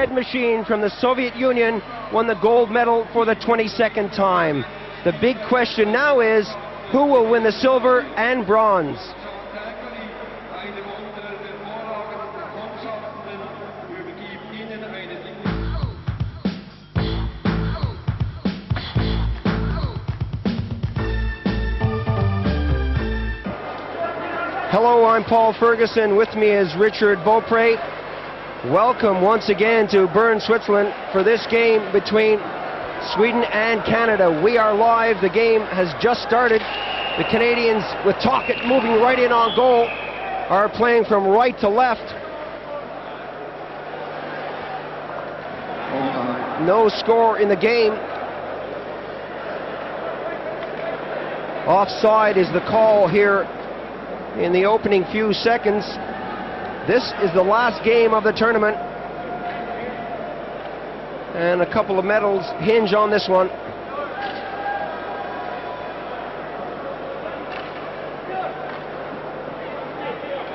red machine from the Soviet Union won the gold medal for the 22nd time. The big question now is, who will win the silver and bronze? Hello, I'm Paul Ferguson. With me is Richard Beaupre. Welcome once again to Bern, Switzerland for this game between Sweden and Canada. We are live. The game has just started. The Canadians, with Tocchet moving right in on goal, are playing from right to left. No score in the game. Offside is the call here in the opening few seconds. This is the last game of the tournament, and a couple of medals hinge on this one.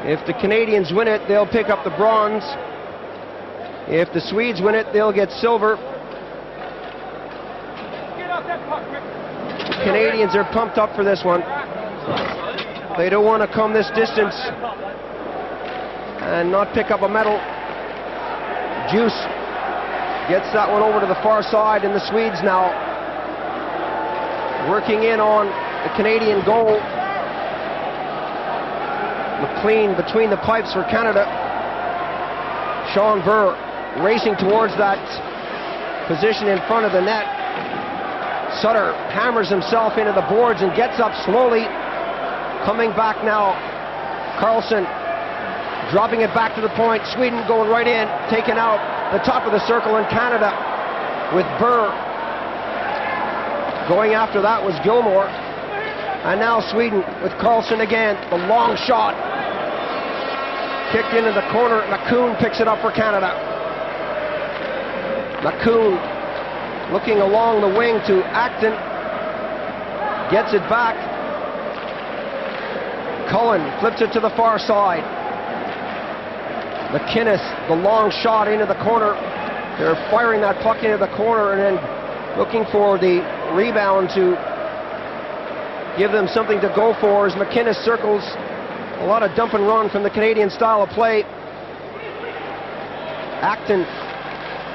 If the Canadians win it, they'll pick up the bronze. If the Swedes win it, they'll get silver. The Canadians are pumped up for this one. They don't want to come this distance and not pick up a medal. Juice gets that one over to the far side, and the Swedes now working in on the Canadian goal. McLean between the pipes for Canada. Sean Burr racing towards that position in front of the net. Sutter hammers himself into the boards and gets up slowly. Coming back now, Carlson dropping it back to the point. Sweden going right in, taking out the top of the circle, in Canada with Burr. Going after that was Gilmore. And now Sweden with Carlson again. The long shot. Kicked into the corner. McCoon picks it up for Canada. McCoon looking along the wing to Acton. Gets it back. Cullen flips it to the far side. McInnes, the long shot into the corner. They're firing that puck into the corner and then looking for the rebound to give them something to go for as McInnes circles. A lot of dump and run from the Canadian style of play. Acton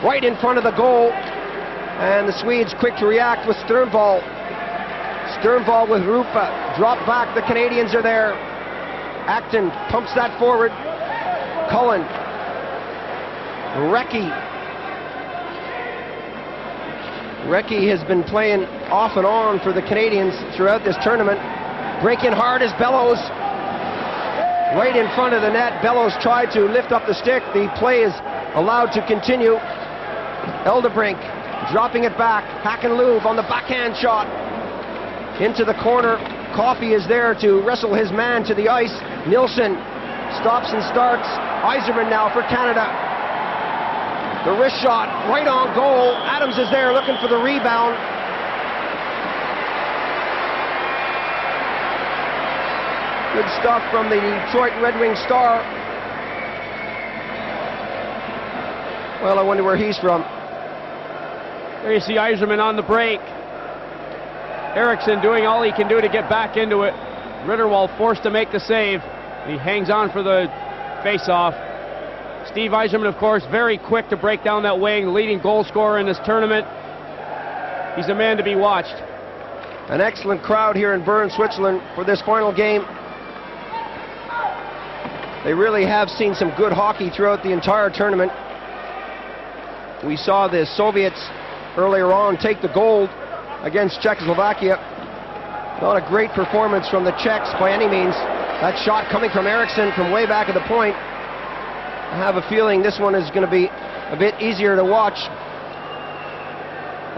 right in front of the goal, and the Swedes quick to react with Sternvall. Sternvall with Rupa, drop back, the Canadians are there. Acton pumps that forward. Cullen. Recchi has been playing off and on for the Canadians throughout this tournament. Breaking hard as Bellows. Right in front of the net. Bellows tried to lift up the stick. The play is allowed to continue. Eldebrink dropping it back. Hackenloob on the backhand shot. Into the corner. Coffey is there to wrestle his man to the ice. Nilsson stops and starts. Yzerman now for Canada. The wrist shot right on goal. Adams is there looking for the rebound. Good stuff from the Detroit Red Wing star. Well, I wonder where he's from. There you see Yzerman on the break. Eriksson doing all he can do to get back into it. Ritterwald forced to make the save. He hangs on for the face-off. Steve Yzerman, of course, very quick to break down that wing, the leading goal scorer in this tournament. He's a man to be watched. An excellent crowd here in Bern, Switzerland for this final game. They really have seen some good hockey throughout the entire tournament. We saw the Soviets earlier on take the gold against Czechoslovakia. Not a great performance from the Czechs by any means. That shot coming from Eriksson from way back at the point. I have a feeling this one is going to be a bit easier to watch.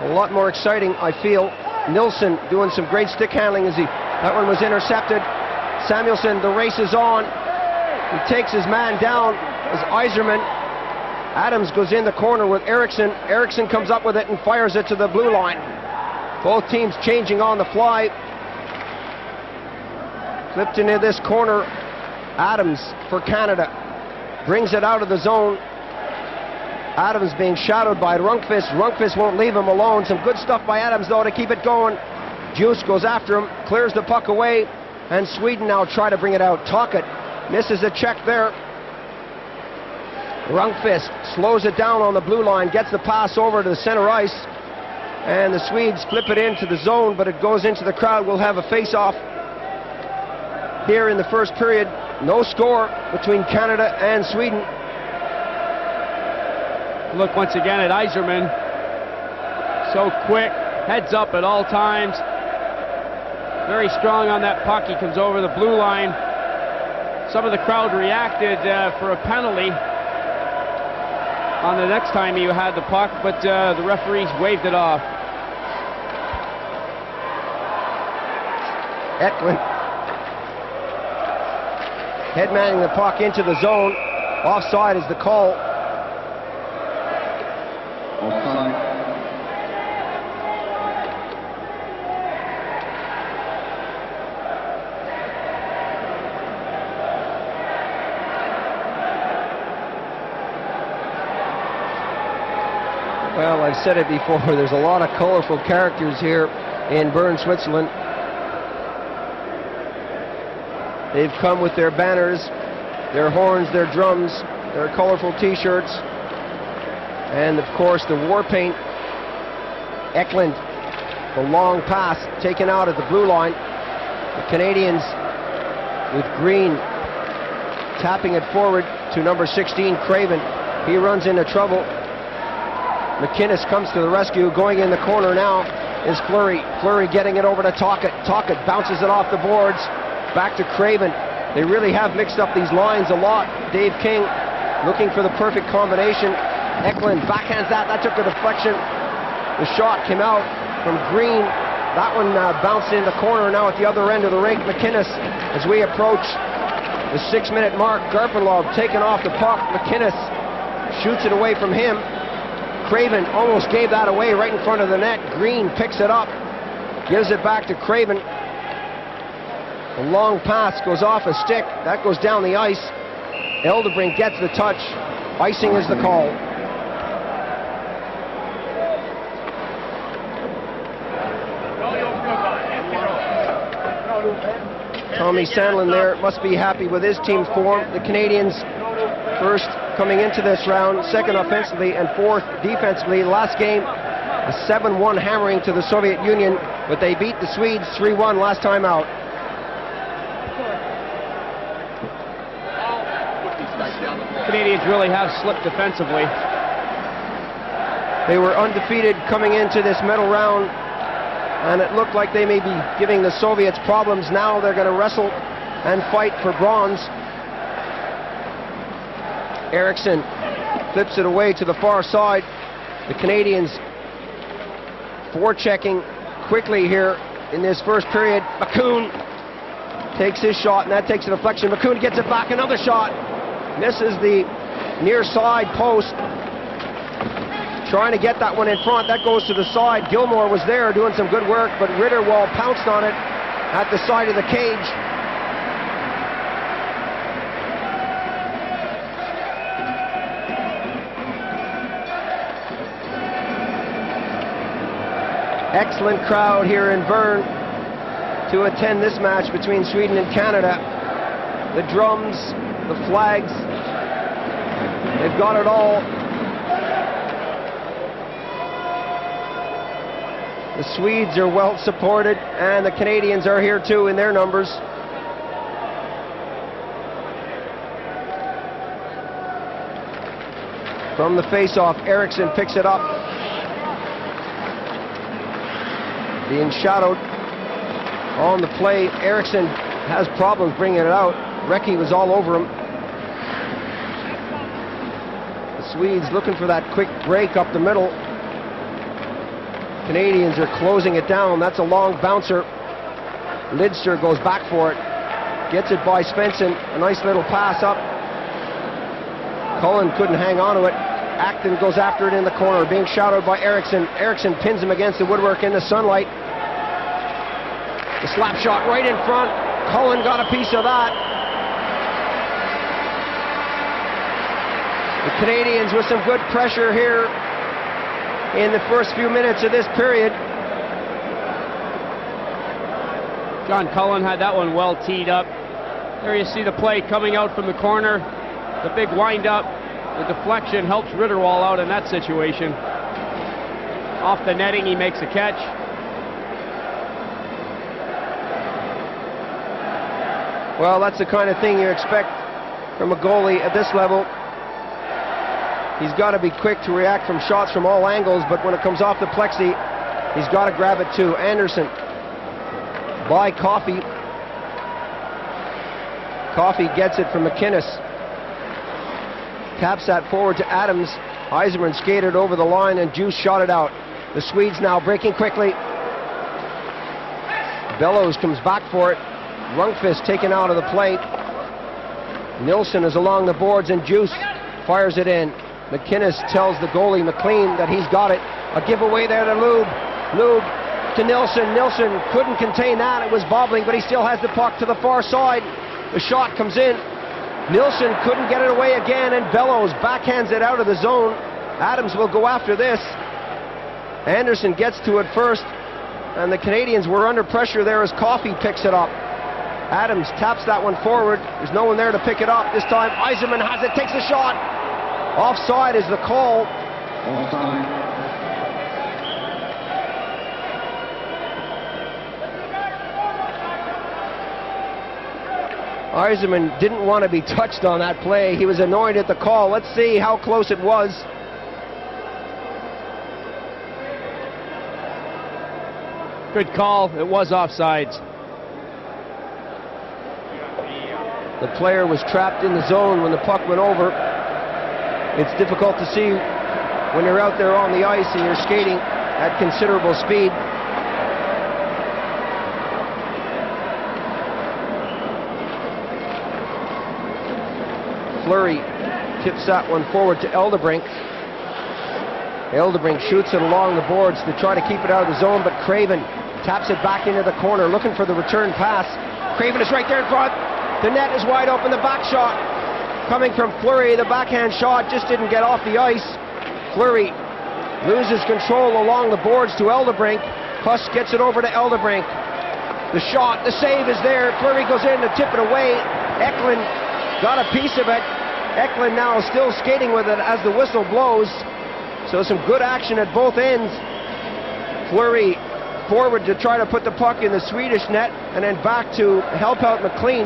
A lot more exciting, I feel. Nilsson doing some great stick handling as that one was intercepted. Samuelsson, the race is on. He takes his man down as Yzerman. Adams goes in the corner with Eriksson. Eriksson comes up with it and fires it to the blue line. Both teams changing on the fly. Flipped into this corner. Adams for Canada brings it out of the zone. Adams being shadowed by Rundqvist. Rundqvist won't leave him alone. Some good stuff by Adams, though, to keep it going. Juice goes after him, clears the puck away, and Sweden now try to bring it out. Tocchet misses a check there. Rundqvist slows it down on the blue line, gets the pass over to the center ice, and the Swedes flip it into the zone, but it goes into the crowd. We'll have a face-off here in the first period. No score between Canada and Sweden. Look once again at Yzerman. So quick, heads up at all times. Very strong on that puck. He comes over the blue line. Some of the crowd reacted for a penalty on the next time he had the puck, but the referees waved it off. Eklund headmanning the puck into the zone. Offside is the call. Offside. Well, I've said it before, there's a lot of colorful characters here in Bern, Switzerland. They've come with their banners, their horns, their drums, their colorful t-shirts, and of course the war paint. Eklund, the long pass taken out at the blue line. The Canadians with Green tapping it forward to number 16, Craven. He runs into trouble. McInnes comes to the rescue. Going in the corner now is Fleury. Fleury getting it over to Tocchet. Tocchet bounces it off the boards. Back to Craven. They really have mixed up these lines a lot. Dave King looking for the perfect combination. Eklund backhands that. That took a deflection. The shot came out from Green. That one bounced in the corner now at the other end of the rink. McInnes, as we approach the 6-minute mark, Garpenlov taking off the puck. McInnes shoots it away from him. Craven almost gave that away right in front of the net. Green picks it up, gives it back to Craven. A long pass goes off a stick. That goes down the ice. Eldebrink gets the touch. Icing is the call. Tommy Sandlin there must be happy with his team's form. The Canadians first coming into this round, second offensively and fourth defensively. Last game, a 7-1 hammering to the Soviet Union, but they beat the Swedes 3-1 last time out. Canadians really have slipped defensively. They were undefeated coming into this medal round, and it looked like they may be giving the Soviets problems. Now they're going to wrestle and fight for bronze. Eriksson flips it away to the far side. The Canadians forechecking quickly here in this first period. Makoun takes his shot, and that takes a deflection. Makoun gets it back, another shot. Misses the near side post. Trying to get that one in front. That goes to the side. Gilmore was there doing some good work, but Ritterwald pounced on it at the side of the cage. Excellent crowd here in Bern to attend this match between Sweden and Canada. The drums, the flags, they've got it all. The Swedes are well supported, and the Canadians are here too in their numbers. From the face-off, Eriksson picks it up. Being shadowed on the play. Eriksson has problems bringing it out. Recchi was all over him. The Swedes looking for that quick break up the middle. Canadians are closing it down. That's a long bouncer. Lidster goes back for it. Gets it by Svensson. A nice little pass up. Cullen couldn't hang on to it. Acton goes after it in the corner, being shadowed by Eriksson. Eriksson pins him against the woodwork in the sunlight. The slap shot right in front. Cullen got a piece of that. The Canadians with some good pressure here in the first few minutes of this period. John Cullen had that one well teed up. There you see the play coming out from the corner. The big wind-up. The deflection helps Ritterwall out in that situation. Off the netting, he makes a catch. Well, that's the kind of thing you expect from a goalie at this level. He's got to be quick to react from shots from all angles, but when it comes off the plexi, he's got to grab it too. Anderson by Coffey. Coffey gets it from McInnes. Taps that forward to Adams. Yzerman skated over the line and Juice shot it out. The Swedes now breaking quickly. Bellows comes back for it. Rundqvist taken out of the plate. Nilsson is along the boards and Juice fires it in. McInnes tells the goalie McLean that he's got it. A giveaway there to Lube. Lube to Nilsson. Nilsson couldn't contain that. It was bobbling, but he still has the puck to the far side. The shot comes in. Nilsson couldn't get it away again, and Bellows backhands it out of the zone. Adams will go after this. Anderson gets to it first, and the Canadians were under pressure there as Coffey picks it up. Adams taps that one forward. There's no one there to pick it up. This time Yzerman has it, takes a shot. Offside is the call. Yzerman didn't want to be touched on that play. He was annoyed at the call. Let's see how close it was. Good call. It was offsides. The player was trapped in the zone when the puck went over. It's difficult to see when you're out there on the ice and you're skating at considerable speed. Fleury tips that one forward to Eldebrink. Eldebrink shoots it along the boards to try to keep it out of the zone, but Craven taps it back into the corner, looking for the return pass. Craven is right there in front. The net is wide open. The back shot coming from Fleury. The backhand shot just didn't get off the ice. Fleury loses control along the boards to Eldebrink. Huss gets it over to Eldebrink. The shot, the save is there. Fleury goes in to tip it away. Eklund got a piece of it. Eklund now still skating with it as the whistle blows. So some good action at both ends. Fleury forward to try to put the puck in the Swedish net, and then back to help out McLean.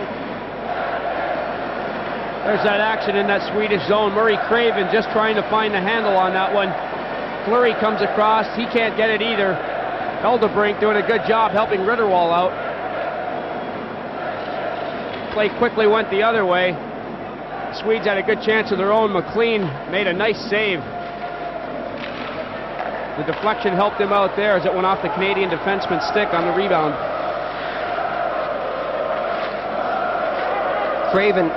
There's that action in that Swedish zone. Murray Craven just trying to find the handle on that one. Fleury comes across. He can't get it either. Eldebrink doing a good job helping Ritterwall out. Play quickly went the other way. The Swedes had a good chance of their own. McLean made a nice save. The deflection helped him out there as it went off the Canadian defenseman's stick on the rebound. Craven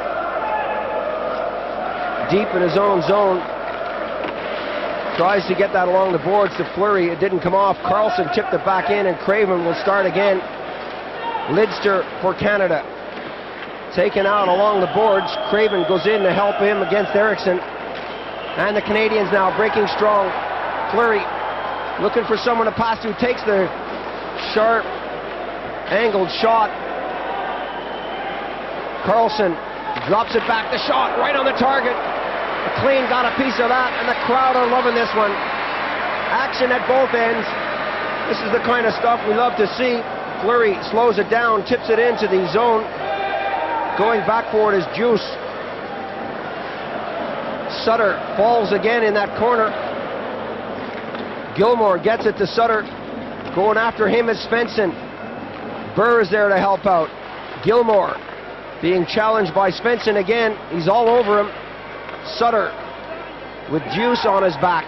deep in his own zone. Tries to get that along the boards to Fleury. It didn't come off. Carlson tipped it back in, and Craven will start again. Lidster for Canada. Taken out along the boards. Craven goes in to help him against Eriksson. And the Canadians now breaking strong. Fleury looking for someone to pass to. Takes the sharp angled shot. Carlson drops it back. The shot right on the target. McLean got a piece of that, and the crowd are loving this one. Action at both ends. This is the kind of stuff we love to see. Fleury slows it down, tips it into the zone. Going back for it is Juice. Sutter falls again in that corner. Gilmore gets it to Sutter. Going after him is Svensson. Burr is there to help out. Gilmore being challenged by Svensson again. He's all over him. Sutter with Juice on his back.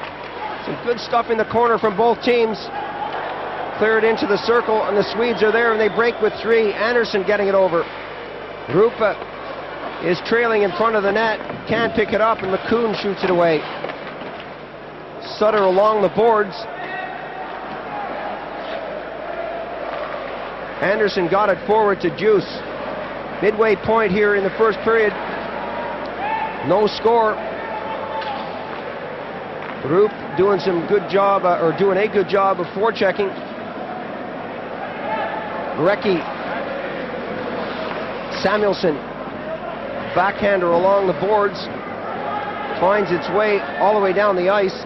Some good stuff in the corner from both teams. Cleared into the circle, and the Swedes are there, and they break with three. Anderson getting it over. Rupa is trailing in front of the net. Can't pick it up, and McCoon shoots it away. Sutter along the boards. Anderson got it forward to Juice. Midway point here in the first period. No score. Roop doing some good job, or doing a good job of forechecking. Recchi. Samuelson, backhander along the boards, finds its way all the way down the ice.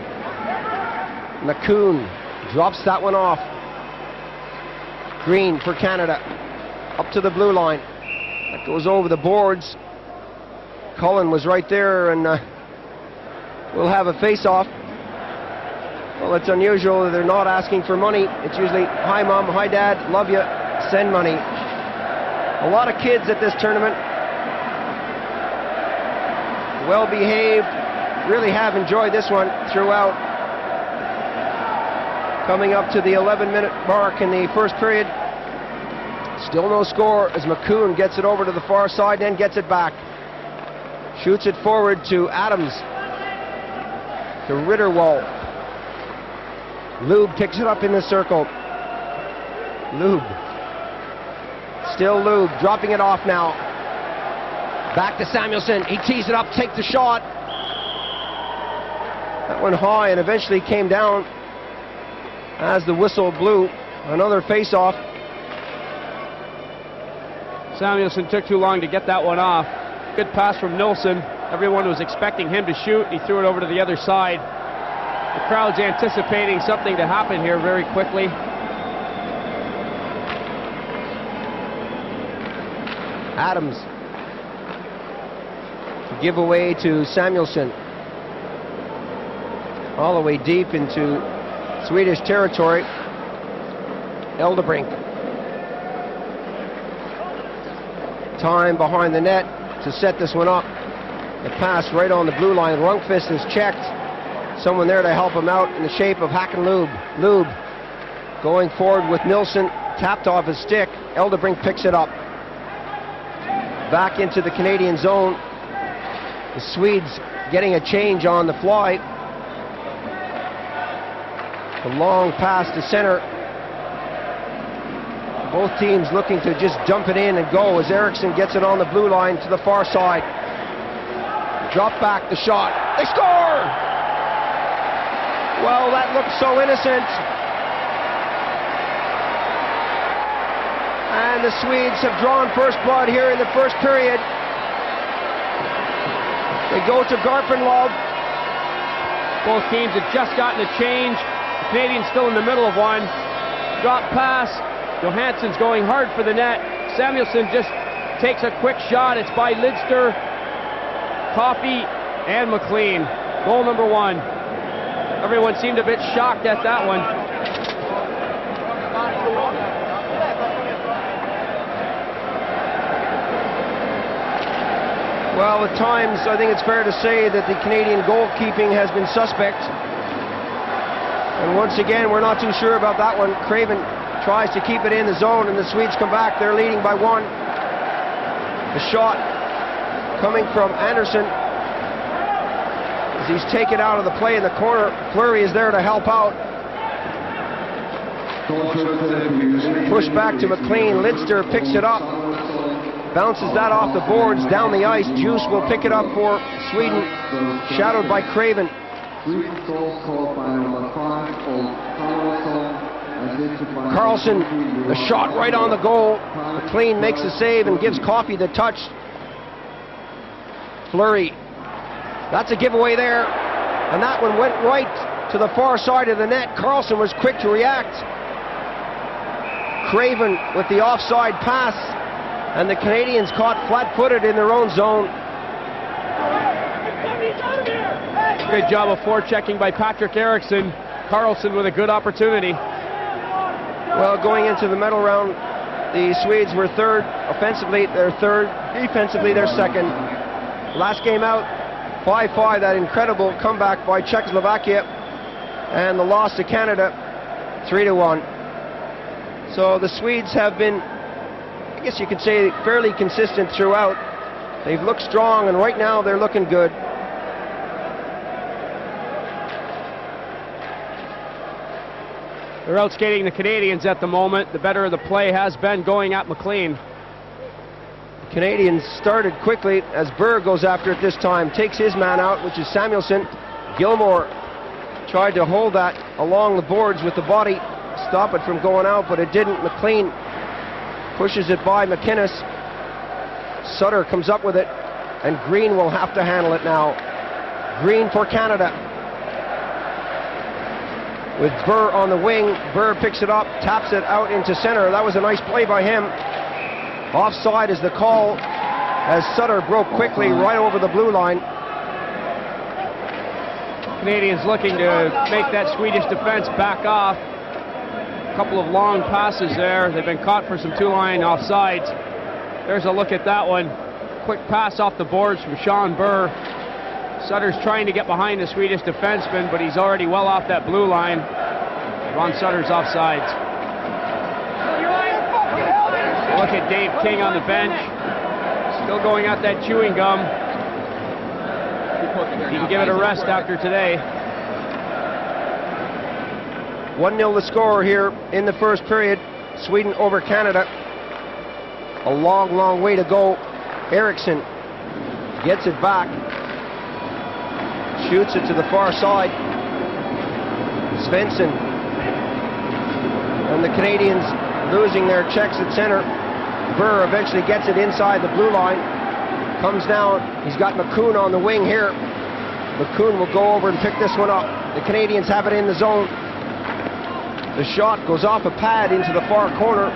McCoon drops that one off. Green for Canada, up to the blue line. That goes over the boards. Cullen was right there, and we'll have a face-off. Well, it's unusual that they're not asking for money. It's usually, hi mom, hi dad, love you, send money. A lot of kids at this tournament, well behaved, really have enjoyed this one throughout. Coming up to the 11-minute mark in the first period. Still no score as McCoon gets it over to the far side, then gets it back. Shoots it forward to Adams, to Ritterwald. Lube picks it up in the circle. Lube. Still Lube, dropping it off now. Back to Samuelson. He tees it up, takes the shot. That went high and eventually came down as the whistle blew. Another face-off. Samuelson took too long to get that one off. Good pass from Nilsson. Everyone was expecting him to shoot. He threw it over to the other side. The crowd's anticipating something to happen here very quickly. Adams. Give away to Samuelson. All the way deep into Swedish territory. Eldebrink. Time behind the net to set this one up. The pass right on the blue line. Rundqvist is checked. Someone there to help him out in the shape of Hackenlube. Lube going forward with Nilsson. Tapped off his stick. Eldebrink picks it up. Back into the Canadian zone. The Swedes getting a change on the fly. The long pass to center. Both teams looking to just dump it in and go as Eriksson gets it on the blue line to the far side. Drop back the shot. They score! Well, that looked so innocent. And the Swedes have drawn first blood here in the first period. They go to Garpenlov. Both teams have just gotten a change. The Canadians still in the middle of one. Drop pass. Johansson's going hard for the net. Samuelson just takes a quick shot. It's by Lidster, Coffey, and McLean. Goal number one. Everyone seemed a bit shocked at that one. Well, at times, I think it's fair to say that the Canadian goalkeeping has been suspect. And once again, we're not too sure about that one. Craven tries to keep it in the zone, and the Swedes come back. They're leading by one. The shot coming from Anderson as he's taken out of the play in the corner. Fleury is there to help out. Push back to McLean. Lidster picks it up. Bounces that off the boards, down the ice. Juice will pick it up for Sweden, shadowed by Craven. Carlson, the shot right on the goal. McLean makes the save and gives Coffey the touch. Fleury, that's a giveaway there. And that one went right to the far side of the net. Carlson was quick to react. Craven with the offside pass. And the Canadians caught flat-footed in their own zone. Good job of forechecking by Patrick Eriksson. Carlson with a good opportunity. Well, going into the medal round, the Swedes were third. Offensively, they're third. Defensively, they're second. Last game out, 5-5, that incredible comeback by Czechoslovakia. And the loss to Canada, 3-1. So the Swedes have been, I guess you could say, fairly consistent throughout. They've looked strong, and right now they're looking good. They're outskating the Canadians at the moment. The better of the play has been going at McLean. The Canadians started quickly as Berg goes after it this time. Takes his man out, which is Samuelson. Gilmore tried to hold that along the boards with the body, stop it from going out, but it didn't. McLean pushes it by McInnes. Sutter comes up with it, and Green will have to handle it now. Green for Canada. With Burr on the wing, Burr picks it up, taps it out into center. That was a nice play by him. Offside is the call as Sutter broke quickly right over the blue line. Canadians looking to make that Swedish defense back off. A couple of long passes there. They've been caught for some two-line offsides. There's a look at that one. Quick pass off the boards from Sean Burr. Sutter's trying to get behind the Swedish defenseman, but he's already well off that blue line. Ron Sutter's offsides. Look at Dave King on the bench. Still going at that chewing gum. He can give it a rest after today. 1-0 the score here in the first period. Sweden over Canada. A long, long way to go. Eriksson gets it back. Shoots it to the far side. Svensson. And the Canadians losing their checks at center. Burr eventually gets it inside the blue line. Comes down. He's got McCoon on the wing here. McCoon will go over and pick this one up. The Canadians have it in the zone. The shot goes off a pad into the far corner.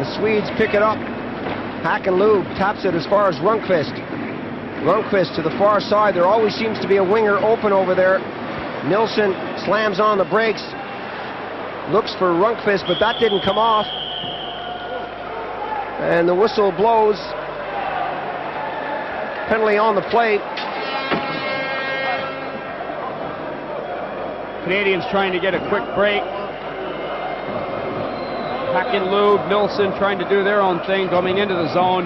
The Swedes pick it up. Hakanlund taps it as far as Rundqvist. Rundqvist to the far side. There always seems to be a winger open over there. Nilsson slams on the brakes. Looks for Rundqvist, but that didn't come off. And the whistle blows. Penalty on the play. Canadians trying to get a quick break. Hakanlund, Nilsson trying to do their own thing, coming into the zone.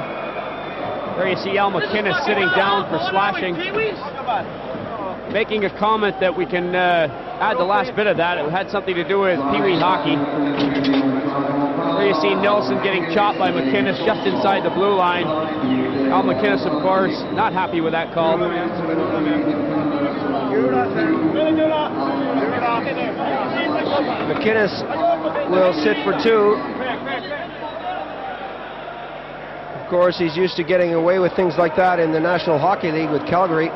There you see Al McInnes sitting down for slashing. Making a comment that we can add the last bit of that. It had something to do with Pee Wee hockey. There you see Nilsson getting chopped by McInnes just inside the blue line. Al McInnes, of course, not happy with that call. McInnes will sit for two. Of course, he's used to getting away with things like that in the National Hockey League with Calgary.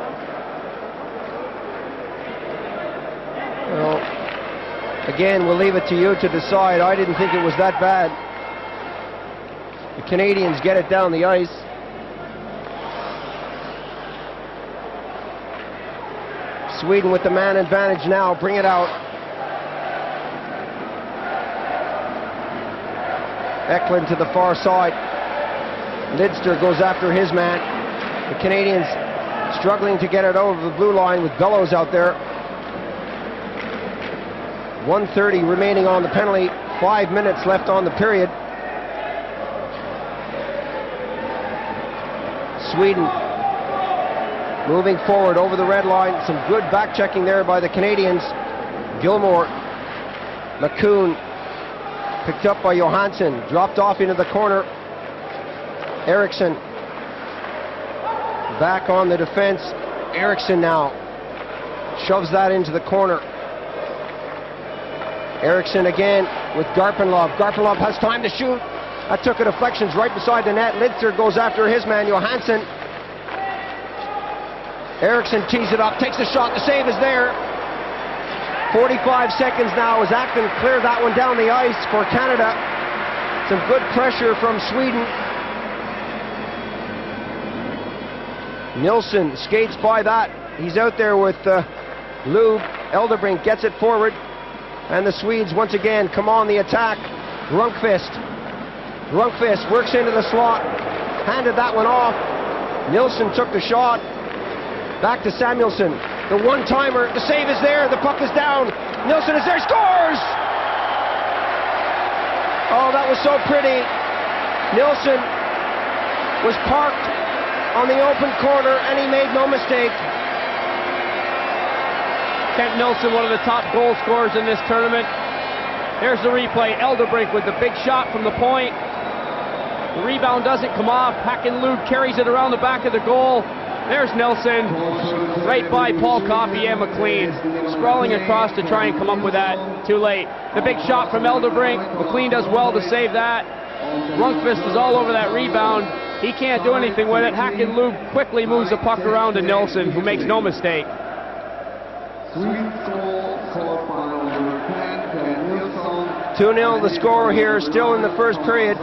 Well, again, we'll leave it to you to decide. I didn't think it was that bad. The Canadians get it down the ice. Sweden with the man advantage now. Bring it out. Eklund to the far side. Lidster goes after his man. The Canadians struggling to get it over the blue line with Bellows out there. 1:30 remaining on the penalty. 5 minutes left on the period. Sweden moving forward over the red line. Some good back checking there by the Canadians. Gilmore. McCoon picked up by Johansson. Dropped off into the corner. Eriksson back on the defense. Eriksson now shoves that into the corner. Eriksson again with Garpenlov. Garpenlov has time to shoot. That took a deflections right beside the net. Lidster goes after his man, Johansson. Eriksson tees it up, takes the shot. The save is there. 45 seconds now as Acton cleared that one down the ice for Canada. Some good pressure from Sweden. Nilsson skates by that. He's out there with Lube. Elderbrink gets it forward. And the Swedes once again come on the attack. Rundqvist. Rundqvist works into the slot. Handed that one off. Nilsson took the shot. Back to Samuelsson. The one-timer. The save is there. The puck is down. Nilsson is there. Scores! Oh, that was so pretty. Nilsson was parked on the open corner, and he made no mistake. Kent Nilsson, one of the top goal scorers in this tournament. There's the replay. Elderbrink with the big shot from the point. The rebound doesn't come off. Hakanlund carries it around the back of the goal. There's Nelson, right by Paul Coffey and McLean, sprawling across to try and come up with that. Too late. The big shot from Elderbrink. McLean does well to save that. Rundqvist is all over that rebound. He can't do anything with it. Hacken-Lube quickly moves the puck around to Nelson, who makes no mistake. 2-0 the score here, still in the first period.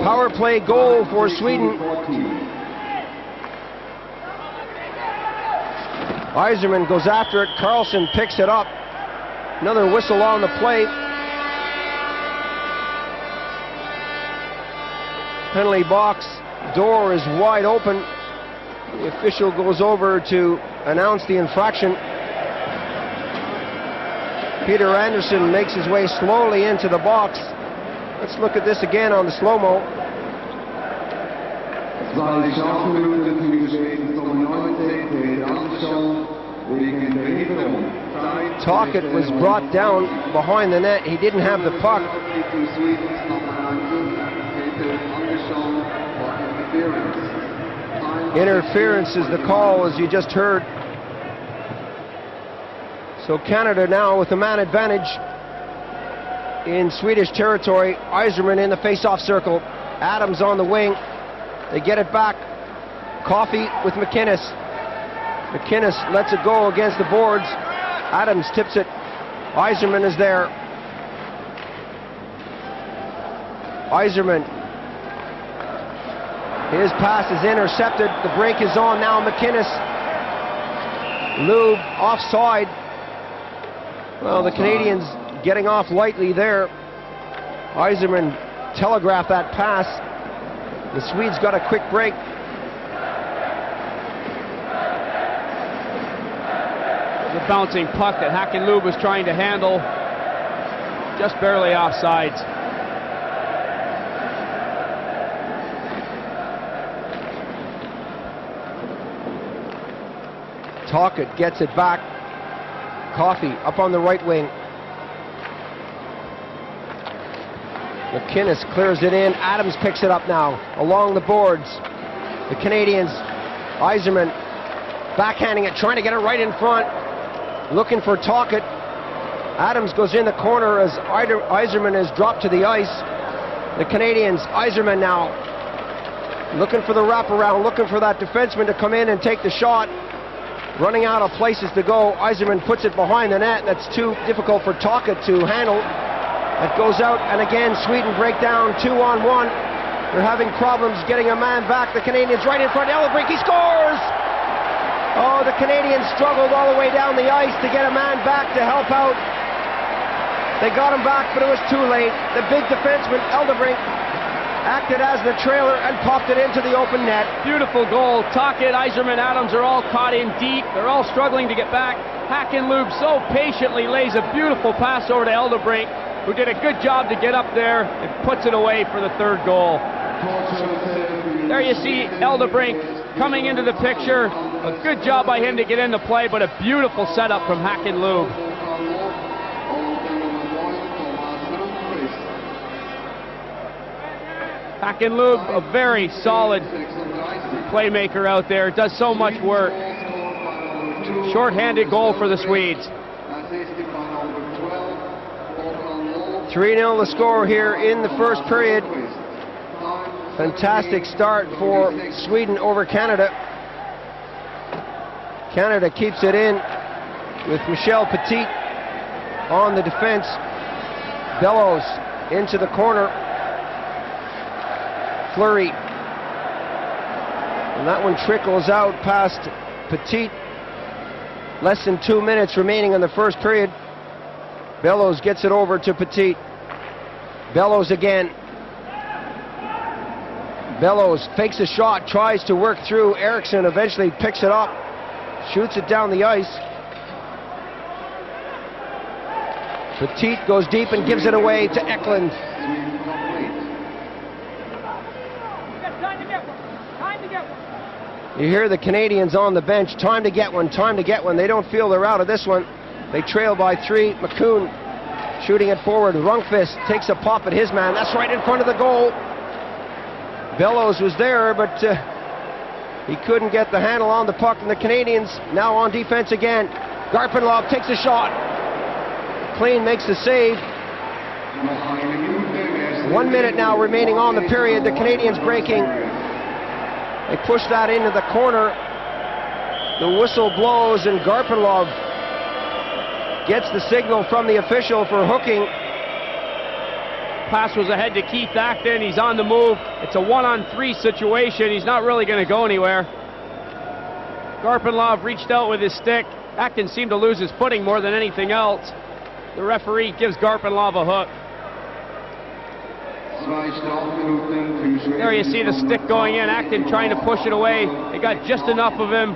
Power play goal for Sweden. Yzerman goes after it. Carlson picks it up. Another whistle on the play. Penalty box door is wide open. The official goes over to announce the infraction. Peter Anderson makes his way slowly into the box. Let's look at this again on the slow-mo. Tocchet was brought down behind the net. He didn't have the puck. Interference is the call, as you just heard. So Canada now with a man advantage in Swedish territory. Yzerman in the face-off circle. Adams on the wing. They get it back. Coffey with McInnes. McInnes lets it go against the boards. Adams tips it. Yzerman is there. Yzerman. His pass is intercepted. The break is on now. McInnes. Lube offside. Well, the Canadians getting off lightly there. Yzerman telegraphed that pass. The Swedes got a quick break. The bouncing puck that Hacken-Lube was trying to handle. Just barely offsides. Tocchet gets it back. Coffey up on the right wing. McInnes clears it in. Adams picks it up now along the boards. The Canadians, Yzerman backhanding it, trying to get it right in front, looking for Tocchet. Adams goes in the corner as Yzerman is dropped to the ice. The Canadians, Yzerman now looking for the wraparound, looking for that defenseman to come in and take the shot. Running out of places to go. Yzerman puts it behind the net. That's too difficult for Tocchet to handle. It goes out, and again Sweden break down 2-on-1. They're having problems getting a man back. The Canadians right in front. Elderbrink, he scores! Oh, the Canadians struggled all the way down the ice to get a man back to help out. They got him back, but it was too late. The big defenseman, Elderbrink, acted as the trailer and popped it into the open net. Beautiful goal. Tocchet, Yzerman, Adams are all caught in deep. They're all struggling to get back. Hacken-Lube so patiently lays a beautiful pass over to Elderbrink, who did a good job to get up there and puts it away for the third goal. There you see Elderbrink coming into the picture. A good job by him to get into play, but a beautiful setup from Hacken-Lube. Hacken-Lube, a very solid playmaker out there, does so much work. Short-handed goal for the Swedes. 3-0 the score here in the first period. Fantastic start for Sweden over Canada. Canada keeps it in with Michel Petit on the defense. Bellows into the corner. Fleury. And that one trickles out past Petit. Less than 2 minutes remaining in the first period. Bellows gets it over to Petit. Bellows again. Bellows fakes a shot, tries to work through. Eriksson eventually picks it up, shoots it down the ice. Petit goes deep and gives it away to Eklund. You hear the Canadians on the bench, time to get one, time to get one. They don't feel they're out of this one. They trail by 3. McCoon shooting it forward. Rundqvist takes a pop at his man. That's right in front of the goal. Bellows was there, but he couldn't get the handle on the puck, and the Canadians now on defense again. Garpenlov takes a shot. McLean makes the save. 1 minute now remaining on the period. The Canadians breaking. They push that into the corner. The whistle blows, and Garpenlov gets the signal from the official for hooking. Pass was ahead to Keith Acton. He's on the move. It's a 1-on-3 situation. He's not really going to go anywhere. Garpenlov reached out with his stick. Acton seemed to lose his footing more than anything else. The referee gives Garpenlov a hook. There you see the stick going in. Acton trying to push it away. They got just enough of him.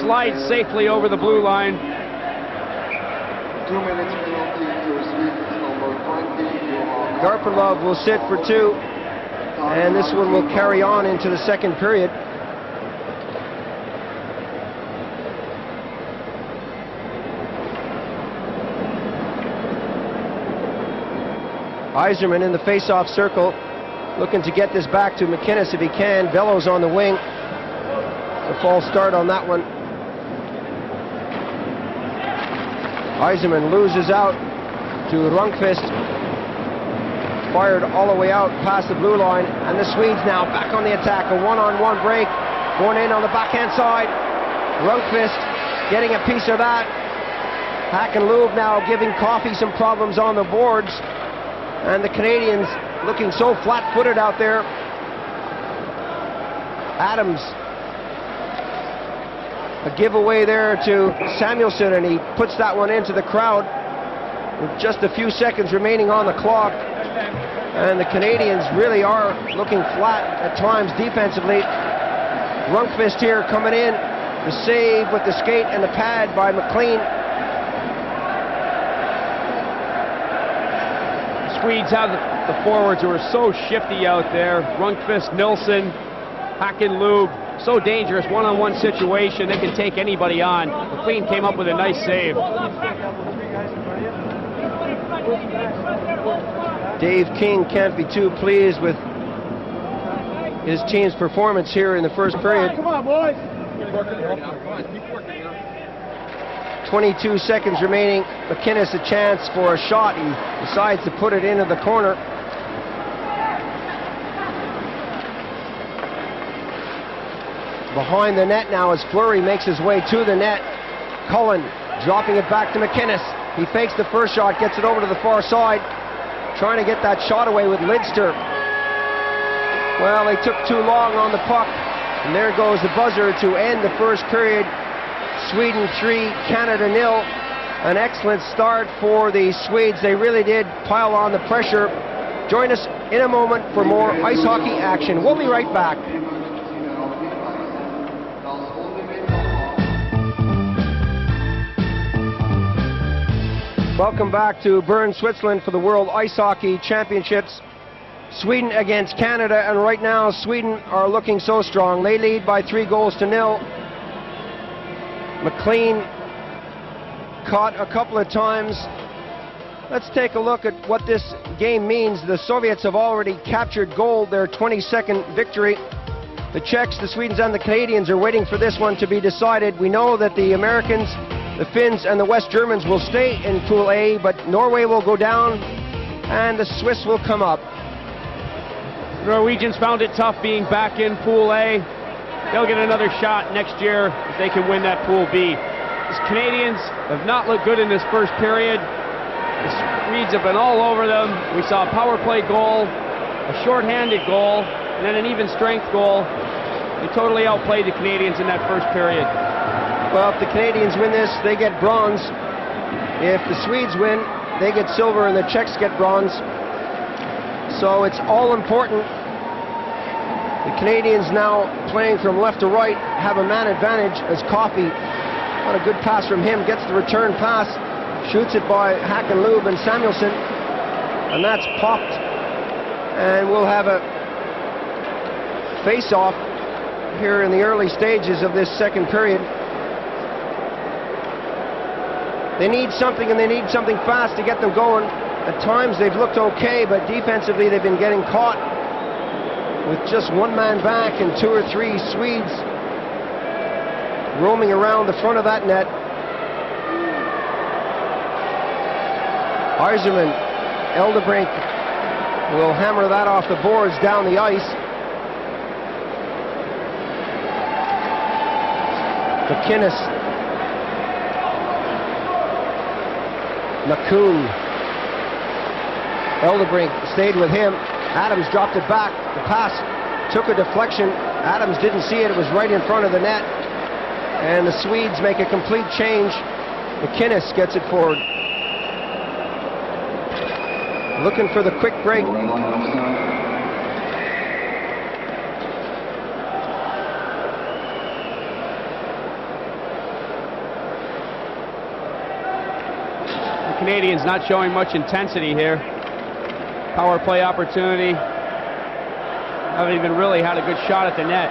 Slides safely over the blue line. 2 minutes penalty to Sweden, number 20. Garpenlov will sit for 2, and this one will carry on into the second period. Yzerman in the face-off circle, looking to get this back to McInnes if he can. Bellows on the wing. A false start on that one. Yzerman loses out to Rundqvist. Fired all the way out past the blue line, and the Swedes now back on the attack. A one-on-one break going in on the backhand side. Rundqvist getting a piece of that. Hakanloob now giving Coffey some problems on the boards, and the Canadians looking so flat-footed out there. Adams, a giveaway there to Samuelsson, and he puts that one into the crowd with just a few seconds remaining on the clock. And the Canadians really are looking flat at times defensively. Rundqvist here coming in, the save with the skate and the pad by McLean. Swedes have the forwards who are so shifty out there. Rundqvist, Nilsson, Hakanloob, so dangerous one-on-one situation. They can take anybody on. McLean came up with a nice save. Dave King can't be too pleased with his team's performance here in the first period. Come on, boys. 22 seconds remaining. McInnes a chance for a shot. He decides to put it into the corner. Behind the net now as Fleury makes his way to the net. Cullen dropping it back to McInnes. He fakes the first shot, gets it over to the far side, trying to get that shot away with Lidster. Well, they took too long on the puck, and there goes the buzzer to end the first period. Sweden 3, Canada 0. An excellent start for the Swedes. They really did pile on the pressure. Join us in a moment for more ice hockey action. We'll be right back. Welcome back to Bern, Switzerland for the World Ice Hockey Championships. Sweden against Canada, and right now Sweden are looking so strong. They lead by 3-0. McLean caught a couple of times. Let's take a look at what this game means. The Soviets have already captured gold, their 22nd victory. The Czechs, the Swedes, and the Canadians are waiting for this one to be decided. We know that the Americans, the Finns, and the West Germans will stay in Pool A, but Norway will go down, and the Swiss will come up. The Norwegians found it tough being back in Pool A. They'll get another shot next year if they can win that Pool B. The Canadians have not looked good in this first period. The Swedes have been all over them. We saw a power play goal, a shorthanded goal, and then an even strength goal. They totally outplayed the Canadians in that first period. Well, if the Canadians win this, they get bronze. If the Swedes win, they get silver, and the Czechs get bronze. So it's all important. The Canadians now playing from left to right have a man advantage as Coffey, what a good pass from him, gets the return pass, shoots it by Hakanloob and Samuelsson, and that's popped. And we'll have a face-off here in the early stages of this second period. They need something, and they need something fast to get them going. At times they've looked okay, but defensively they've been getting caught. with just one man back and 2 or 3 Swedes roaming around the front of that net. Eiserman, Eldebrink will hammer that off the boards down the ice. McInnes, McCoon, Eldebrink stayed with him. Adams dropped it back. The pass took a deflection. Adams didn't see it. It was right in front of the net. And the Swedes make a complete change. McInnes gets it forward. Looking for the quick break. The Canadians not showing much intensity here. Power play opportunity. Haven't even really had a good shot at the net.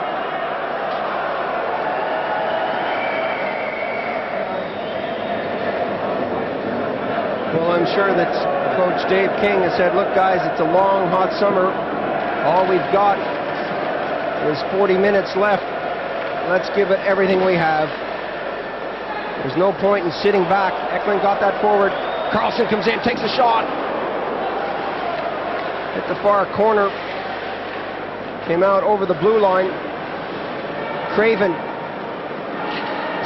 Well, I'm sure that Coach Dave King has said, look guys, it's a long, hot summer. All we've got is 40 minutes left. Let's give it everything we have. There's no point in sitting back. Eklund got that forward. Carlson comes in, takes a shot. Hit the far corner. Came out over the blue line. Craven.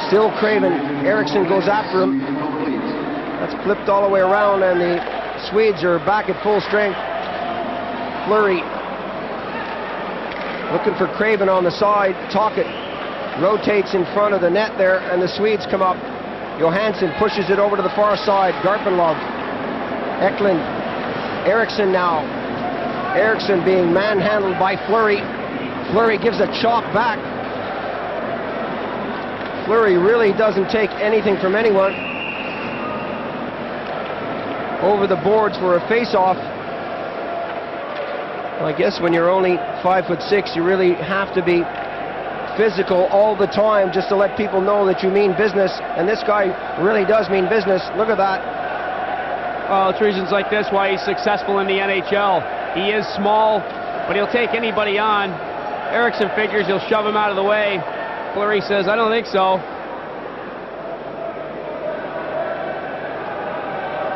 Still Craven. Eriksson goes after him. That's flipped all the way around, and the Swedes are back at full strength. Fleury looking for Craven on the side. Tocchet rotates in front of the net there, and the Swedes come up. Johansson pushes it over to the far side. Garpenlov, Eklund, Eriksson now. Eriksson being manhandled by Fleury. Fleury gives a chop back. Fleury really doesn't take anything from anyone. Over the boards for a face-off. Well, I guess when you're only 5'6", you really have to be physical all the time just to let people know that you mean business. And this guy really does mean business. Look at that. Well, it's reasons like this why he's successful in the NHL. He is small, but he'll take anybody on. Eriksson figures he'll shove him out of the way. Fleury says, I don't think so.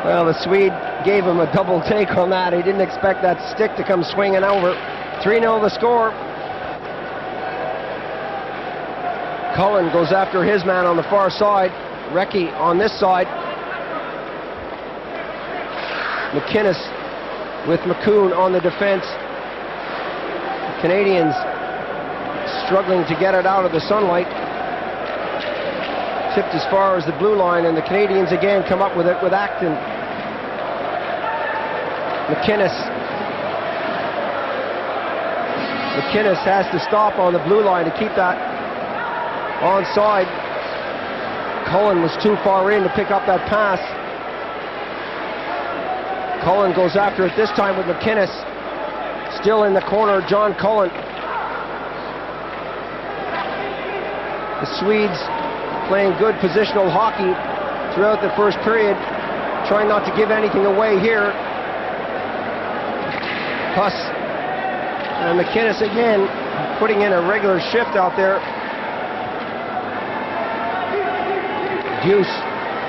Well, the Swede gave him a double take on that. He didn't expect that stick to come swinging over. 3-0 the score. Cullen goes after his man on the far side. Recchi on this side. McInnes with McCoon on the defense. The Canadians struggling to get it out of the sunlight. Tipped as far as the blue line, and the Canadians again come up with it with Acton. McInnes has to stop on the blue line to keep that onside. Cullen was too far in to pick up that pass. Cullen goes after it this time with McInnes. Still in the corner, John Cullen. The Swedes playing good positional hockey throughout the first period, trying not to give anything away here. Huss and McInnes again putting in a regular shift out there. Deuce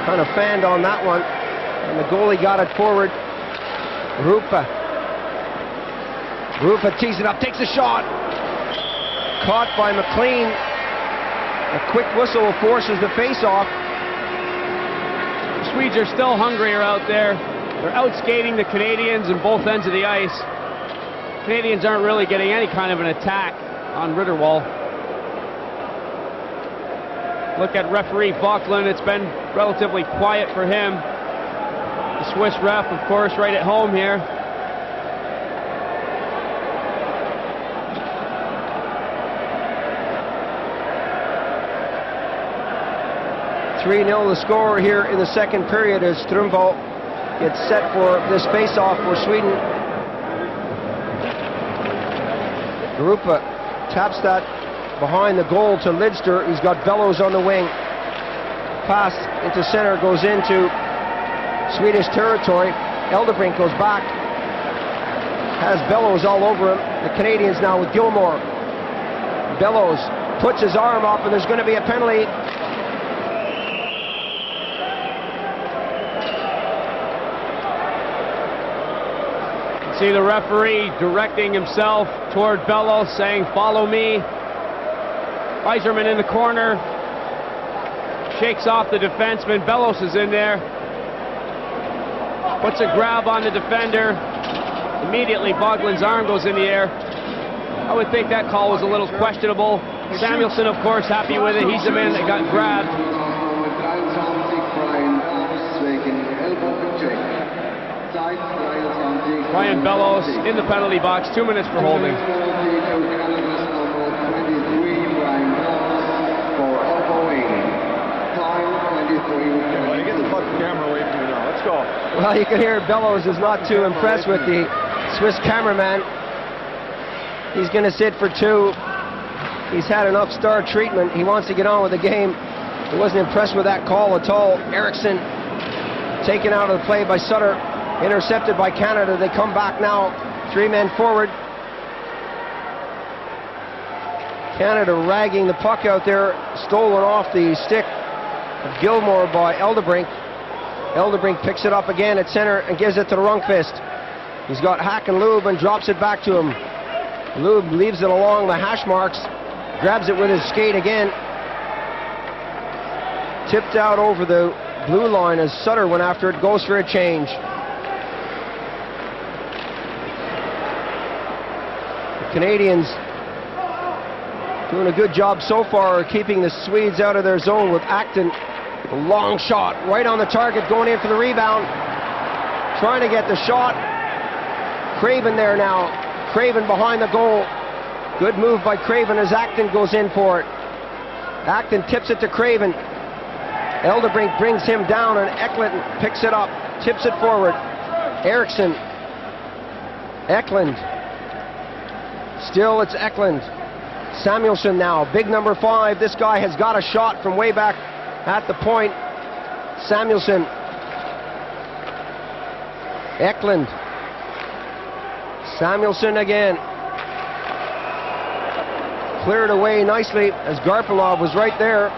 kind of fanned on that one, and the goalie got it forward. Rupa tees it up, takes a shot. Caught by McLean. A quick whistle forces the face-off. The Swedes are still hungrier out there. They're out-skating the Canadians on both ends of the ice. Canadians aren't really getting any kind of an attack on Ritterwall. Look at referee Bocklund. It's been relatively quiet for him. The Swiss ref, of course, right at home here. .3-0 the score here in the second period as Strömvall gets set for this face-off for Sweden. Rupa taps that behind the goal to Lidster. He's got Bellows on the wing. Pass into center, goes into Swedish territory. Eldebrink goes back. Has Bellows all over him. the Canadians now with Gilmore. Bellows puts his arm up, and there's going to be a penalty. See the referee directing himself toward Bellows, saying, "Follow me." Yzerman in the corner, shakes off the defenseman. Bellows is in there, puts a grab on the defender. Immediately, Boglin's arm goes in the air. I would think that call was a little questionable. Samuelsson, of course, happy with it. He's the man that got grabbed. Ryan Bellows in the penalty box, 2 minutes for holding. Let's go. Well, you can hear Bellows is not too impressed with the Swiss cameraman. He's going to sit for 2. He's had enough star treatment. He wants to get on with the game. He wasn't impressed with that call at all. Eriksson taken out of the play by Sutter. Intercepted by Canada. They come back now. 3 men forward. Canada ragging the puck out there. Stolen off the stick of Gilmore by Eldebrink. Eldebrink picks it up again at center and gives it to Rundqvist. He's got Hack and Lube and drops it back to him. Lube leaves it along the hash marks. Grabs it with his skate again. Tipped out over the blue line as Sutter went after it. Goes for a change. Canadians doing a good job so far keeping the Swedes out of their zone with Acton. A long shot right on the target, going in for the rebound. Trying to get the shot. Craven there now. Craven behind the goal. Good move by Craven as Acton goes in for it. Acton tips it to Craven. Eldebrink brings him down and Eklund picks it up. Tips it forward. Eriksson. Eklund. Still, it's Eklund. Samuelsson now, big number 5. This guy has got a shot from way back at the point. Samuelsson. Eklund. Samuelsson again. Cleared away nicely as Garpenlov was right there.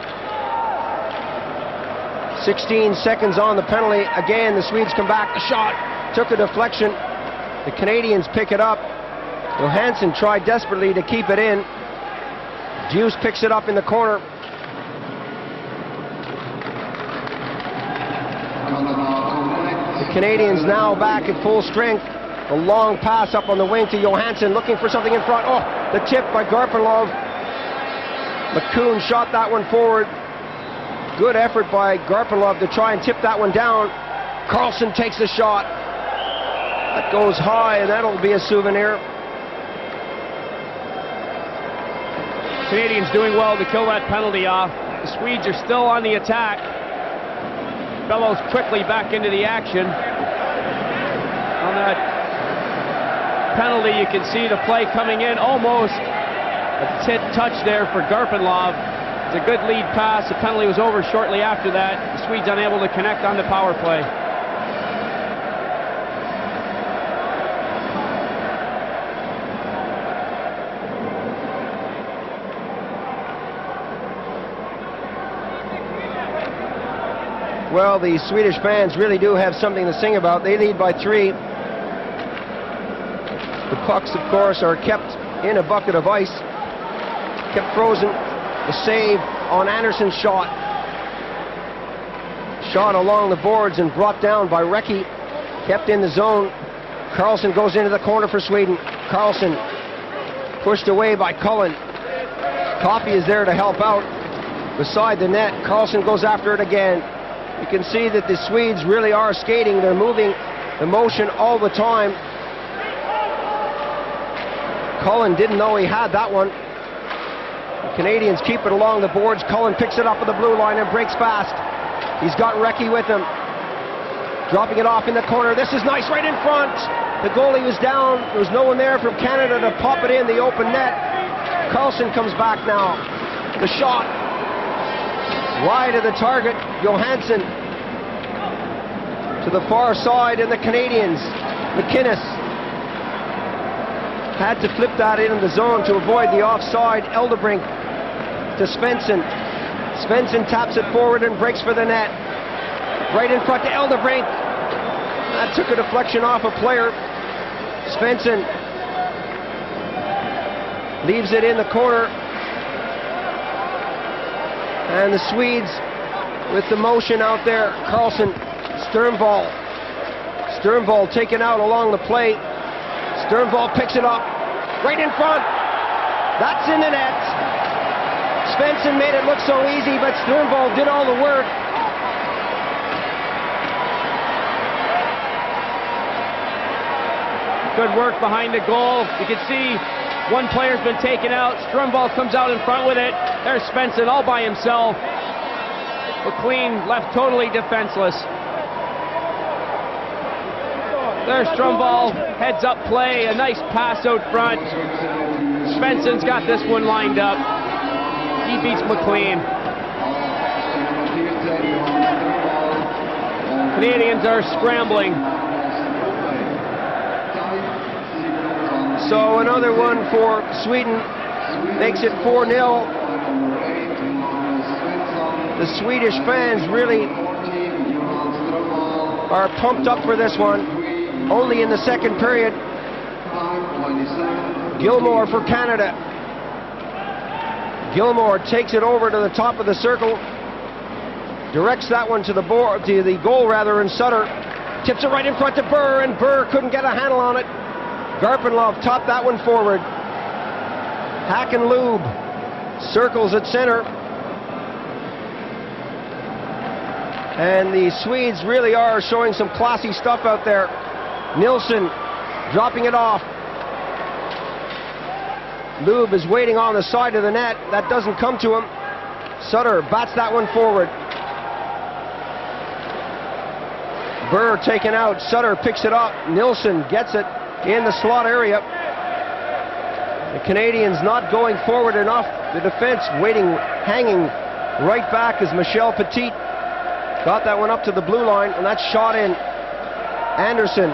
16 seconds on the penalty. Again, the Swedes come back. A shot. Took a deflection. The Canadians pick it up. Johansson tried desperately to keep it in. Hughes picks it up in the corner. The Canadians now back at full strength. A long pass up on the wing to Johansson, looking for something in front. Oh, the tip by Garpenlov. McCoon shot that one forward. Good effort by Garpenlov to try and tip that one down. Carlson takes the shot. That goes high, and that'll be a souvenir. Canadians doing well to kill that penalty off. The Swedes are still on the attack. Bellows quickly back into the action. On that penalty, you can see the play coming in. Almost a touch there for Garpenlov. It's a good lead pass. The penalty was over shortly after that. The Swedes unable to connect on the power play. Well, the Swedish fans really do have something to sing about. They lead by 3. The pucks, of course, are kept in a bucket of ice. Kept frozen. The save on Anderson's shot. Shot along the boards and brought down by Recchi. Kept in the zone. Carlson goes into the corner for Sweden. Carlson pushed away by Cullen. Coffey is there to help out beside the net. Carlson goes after it again. You can see that the Swedes really are skating. They're moving the motion all the time. Cullen didn't know he had that one. The Canadians keep it along the boards. Cullen picks it up at the blue line and breaks fast. He's got Recchi with him. Dropping it off in the corner. This is nice right in front. The goalie was down. There was no one there from Canada to pop it in the open net. Carlson comes back now. The shot. Wide of the target, Johansson to the far side, and the Canadians. McInnes had to flip that in the zone to avoid the offside. Eldebrink to Svensson. Svensson taps it forward and breaks for the net. Right in front to Eldebrink. That took a deflection off a player. Svensson leaves it in the corner. And the Swedes with the motion out there. Carlson, Sternvall. Sternvall taken out along the play. Sternvall picks it up. Right in front. That's in the net. Svensson made it look so easy, but Sternvall did all the work. Good work behind the goal. You can see one player's been taken out. Sternvall comes out in front with it. There's Svensson all by himself. McLean left totally defenseless. There's Sternvall, heads up play, a nice pass out front. Svensson's got this one lined up. He beats McLean. Canadians are scrambling. So another one for Sweden, makes it 4-0. The Swedish fans really are pumped up for this one. Only in the second period. Gilmore for Canada. Gilmore takes it over to the top of the circle. Directs that one to the board, to the goal rather, and Sutter tips it right in front to Burr, and Burr couldn't get a handle on it. Garpenlov topped that one forward. Hackenloob circles at center. And the Swedes really are showing some classy stuff out there. Nilsson dropping it off. Loob is waiting on the side of the net. That doesn't come to him. Sutter bats that one forward. Burr taken out. Sutter picks it up. Nilsson gets it in the slot area. The Canadians not going forward enough. The defense waiting, hanging right back as Michel Petit got that one up to the blue line, and that's shot in. Anderson.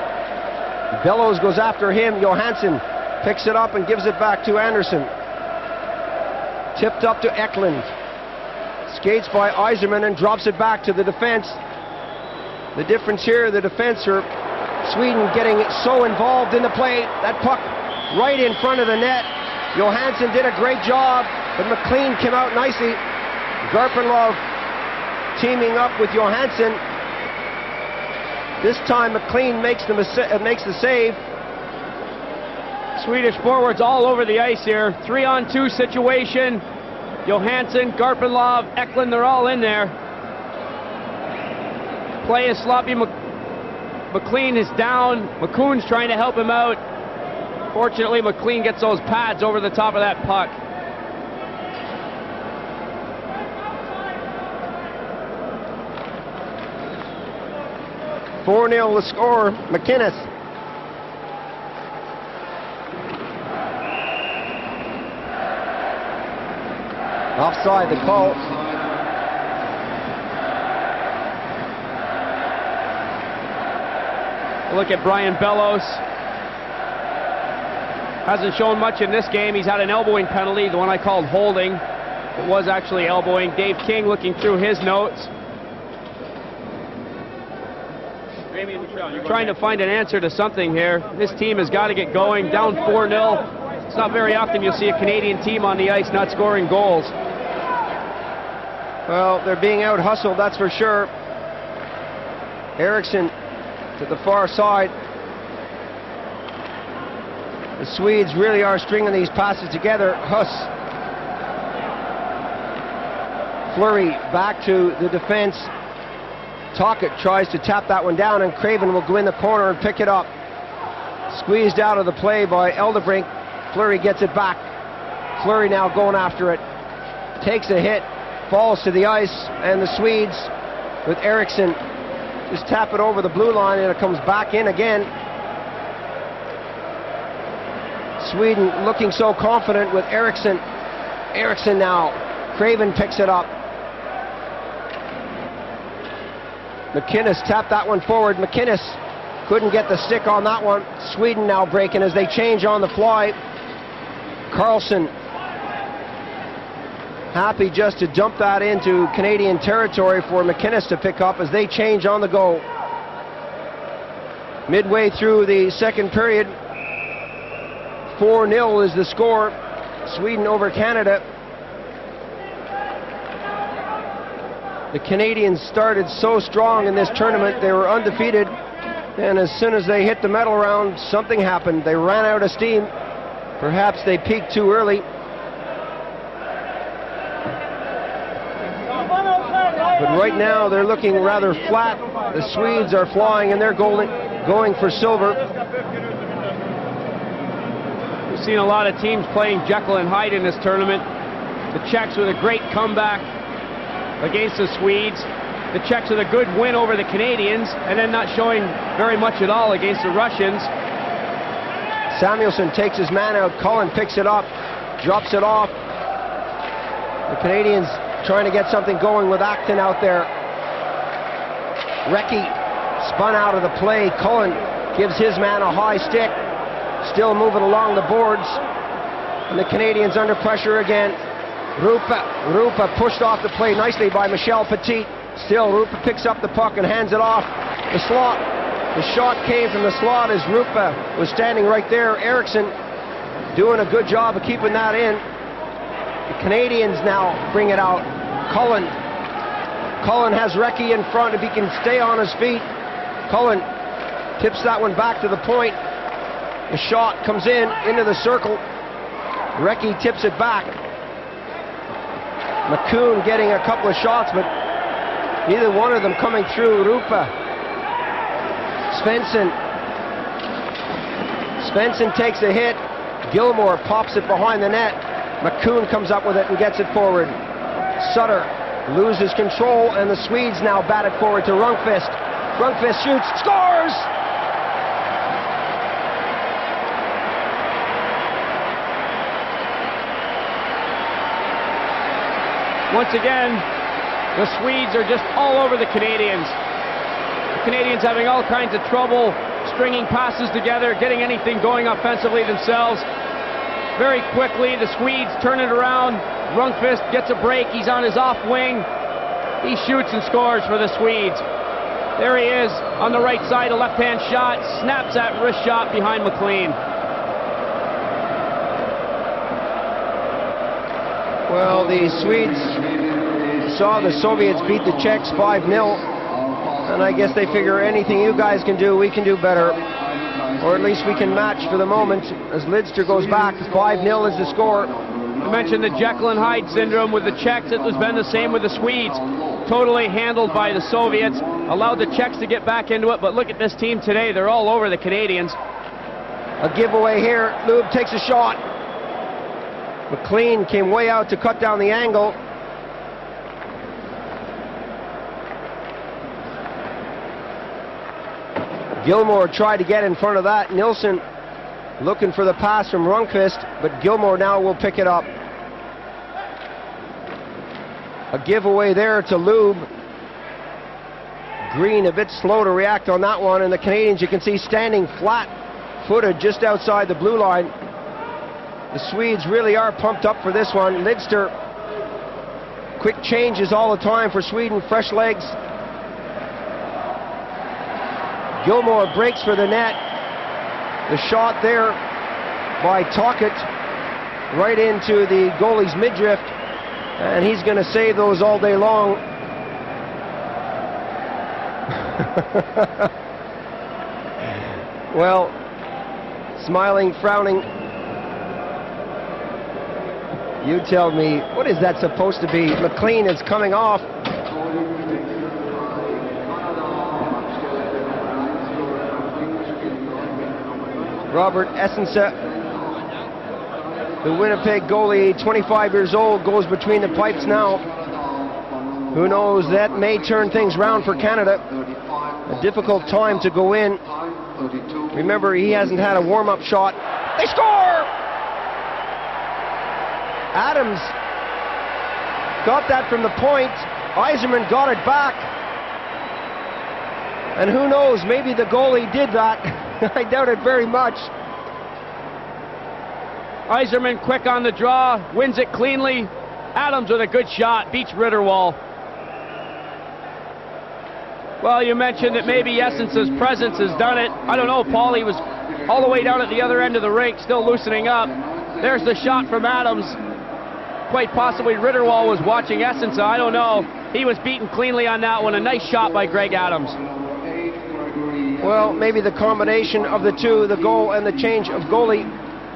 Bellows goes after him. Johansson picks it up and gives it back to Anderson. Tipped up to Eklund. Skates by Yzerman and drops it back to the defense. The difference here, the defense are Sweden getting so involved in the play. That puck right in front of the net. Johansson did a great job, but McLean came out nicely. Garpenlov teaming up with Johansson. This time McLean makes the save. Swedish forwards all over the ice here. 3-on-2 situation. Johansson, Garpenlov, Eklund, they're all in there. Play is sloppy. McLean is down. McCoon's trying to help him out. Fortunately, McLean gets those pads over the top of that puck. "4-0 the score. McInnes. Offside the call. Look at Brian Bellows. Hasn't shown much in this game. He's had an elbowing penalty, the one I called holding. It was actually elbowing. Dave King looking through his notes. Trying to find an answer to something here. This team has got to get going. Down 4-0. It's not very often you'll see a Canadian team on the ice not scoring goals. Well, they're being out-hustled, that's for sure. Eriksson to the far side. The Swedes really are stringing these passes together. Huss. Fleury back to the defense. Tocchet tries to tap that one down, and Craven will go in the corner and pick it up. Squeezed out of the play by Eldebrink. Fleury gets it back. Fleury now going after it. Takes a hit, falls to the ice, and the Swedes with Eriksson just tap it over the blue line, and it comes back in again. Sweden looking so confident with Eriksson. Eriksson now. Craven picks it up. McInnes tapped that one forward. McInnes Couldn't get the stick on that one. Sweden now breaking as they change on the fly. Carlson happy just to dump that into Canadian territory for McInnes to pick up as they change on the go. Midway through the second period, 4-0 is the score. Sweden over Canada. The Canadians started so strong in this tournament. They were undefeated, and as soon as they hit the medal round, something happened. They ran out of steam. Perhaps they peaked too early. But right now they're looking rather flat. The Swedes are flying and they're going for silver. We've seen a lot of teams playing Jekyll and Hyde in this tournament. The Czechs with a great comeback against the Swedes. The Czechs with a good win over the Canadians, and then not showing very much at all against the Russians. Samuelsson takes his man out. Cullen picks it up, drops it off. The Canadians trying to get something going with Acton out there. Recchi spun out of the play. Cullen gives his man a high stick. Still moving along the boards. And the Canadians under pressure again. Rupa pushed off the play nicely by Michel Petit. Still, Rupa picks up the puck and hands it off. The slot. The shot came from the slot as Rupa was standing right there. Eriksson doing a good job of keeping that in. The Canadians now bring it out. Cullen has Recchi in front if he can stay on his feet. Cullen tips that one back to the point. The shot comes into the circle. Recchi tips it back. McCoon getting a couple of shots, but neither one of them coming through. Rupa. Svensson takes a hit. Gilmore pops it behind the net. McCoon comes up with it and gets it forward. Sutter loses control, and the Swedes now bat it forward to Rundqvist. Rundqvist shoots, scores! Once again, the Swedes are just all over the Canadians. The Canadians having all kinds of trouble stringing passes together, getting anything going offensively themselves. Very quickly, the Swedes turn it around. Rundqvist gets a break. He's on his off wing. He shoots and scores for the Swedes. There he is on the right side, a left-hand shot. Snaps that wrist shot behind McLean. Well, the Swedes saw the Soviets beat the Czechs 5-0, and I guess they figure anything you guys can do, we can do better. Or at least we can match for the moment, as Lidster goes back. 5-0 is the score. I mentioned the Jekyll and Hyde syndrome with the Czechs. It has been the same with the Swedes. Totally handled by the Soviets. Allowed the Czechs to get back into it, but look at this team today. They're all over the Canadians. A giveaway here. Lube takes a shot. McLean came way out to cut down the angle. Gilmore tried to get in front of that. Nilsson looking for the pass from Rundqvist, but Gilmore now will pick it up. A giveaway there to Lube. Green a bit slow to react on that one, and the Canadians, you can see, standing flat-footed just outside the blue line. The Swedes really are pumped up for this one. Lidster, quick changes all the time for Sweden, fresh legs. Gilmore breaks for the net. The shot there by Tocchet right into the goalie's midriff, and he's going to save those all day long. Well, smiling, frowning. You tell me, what is that supposed to be? McLean is coming off. Robert Essense, the Winnipeg goalie, 25 years old, goes between the pipes now. Who knows, that may turn things round for Canada. A difficult time to go in. Remember, he hasn't had a warm-up shot. They score! Adams got that from the point. Yzerman got it back. And who knows, maybe the goalie did that. I doubt it very much. Yzerman quick on the draw, wins it cleanly. Adams with a good shot, beats Ritterwall. Well, you mentioned that maybe Essence's presence has done it. I don't know, Paul, he was all the way down at the other end of the rink, still loosening up. There's the shot from Adams. Quite possibly Ritterwall was watching Essence, I don't know. He was beaten cleanly on that one. A nice shot by Greg Adams. Well, maybe the combination of the two, the goal and the change of goalie,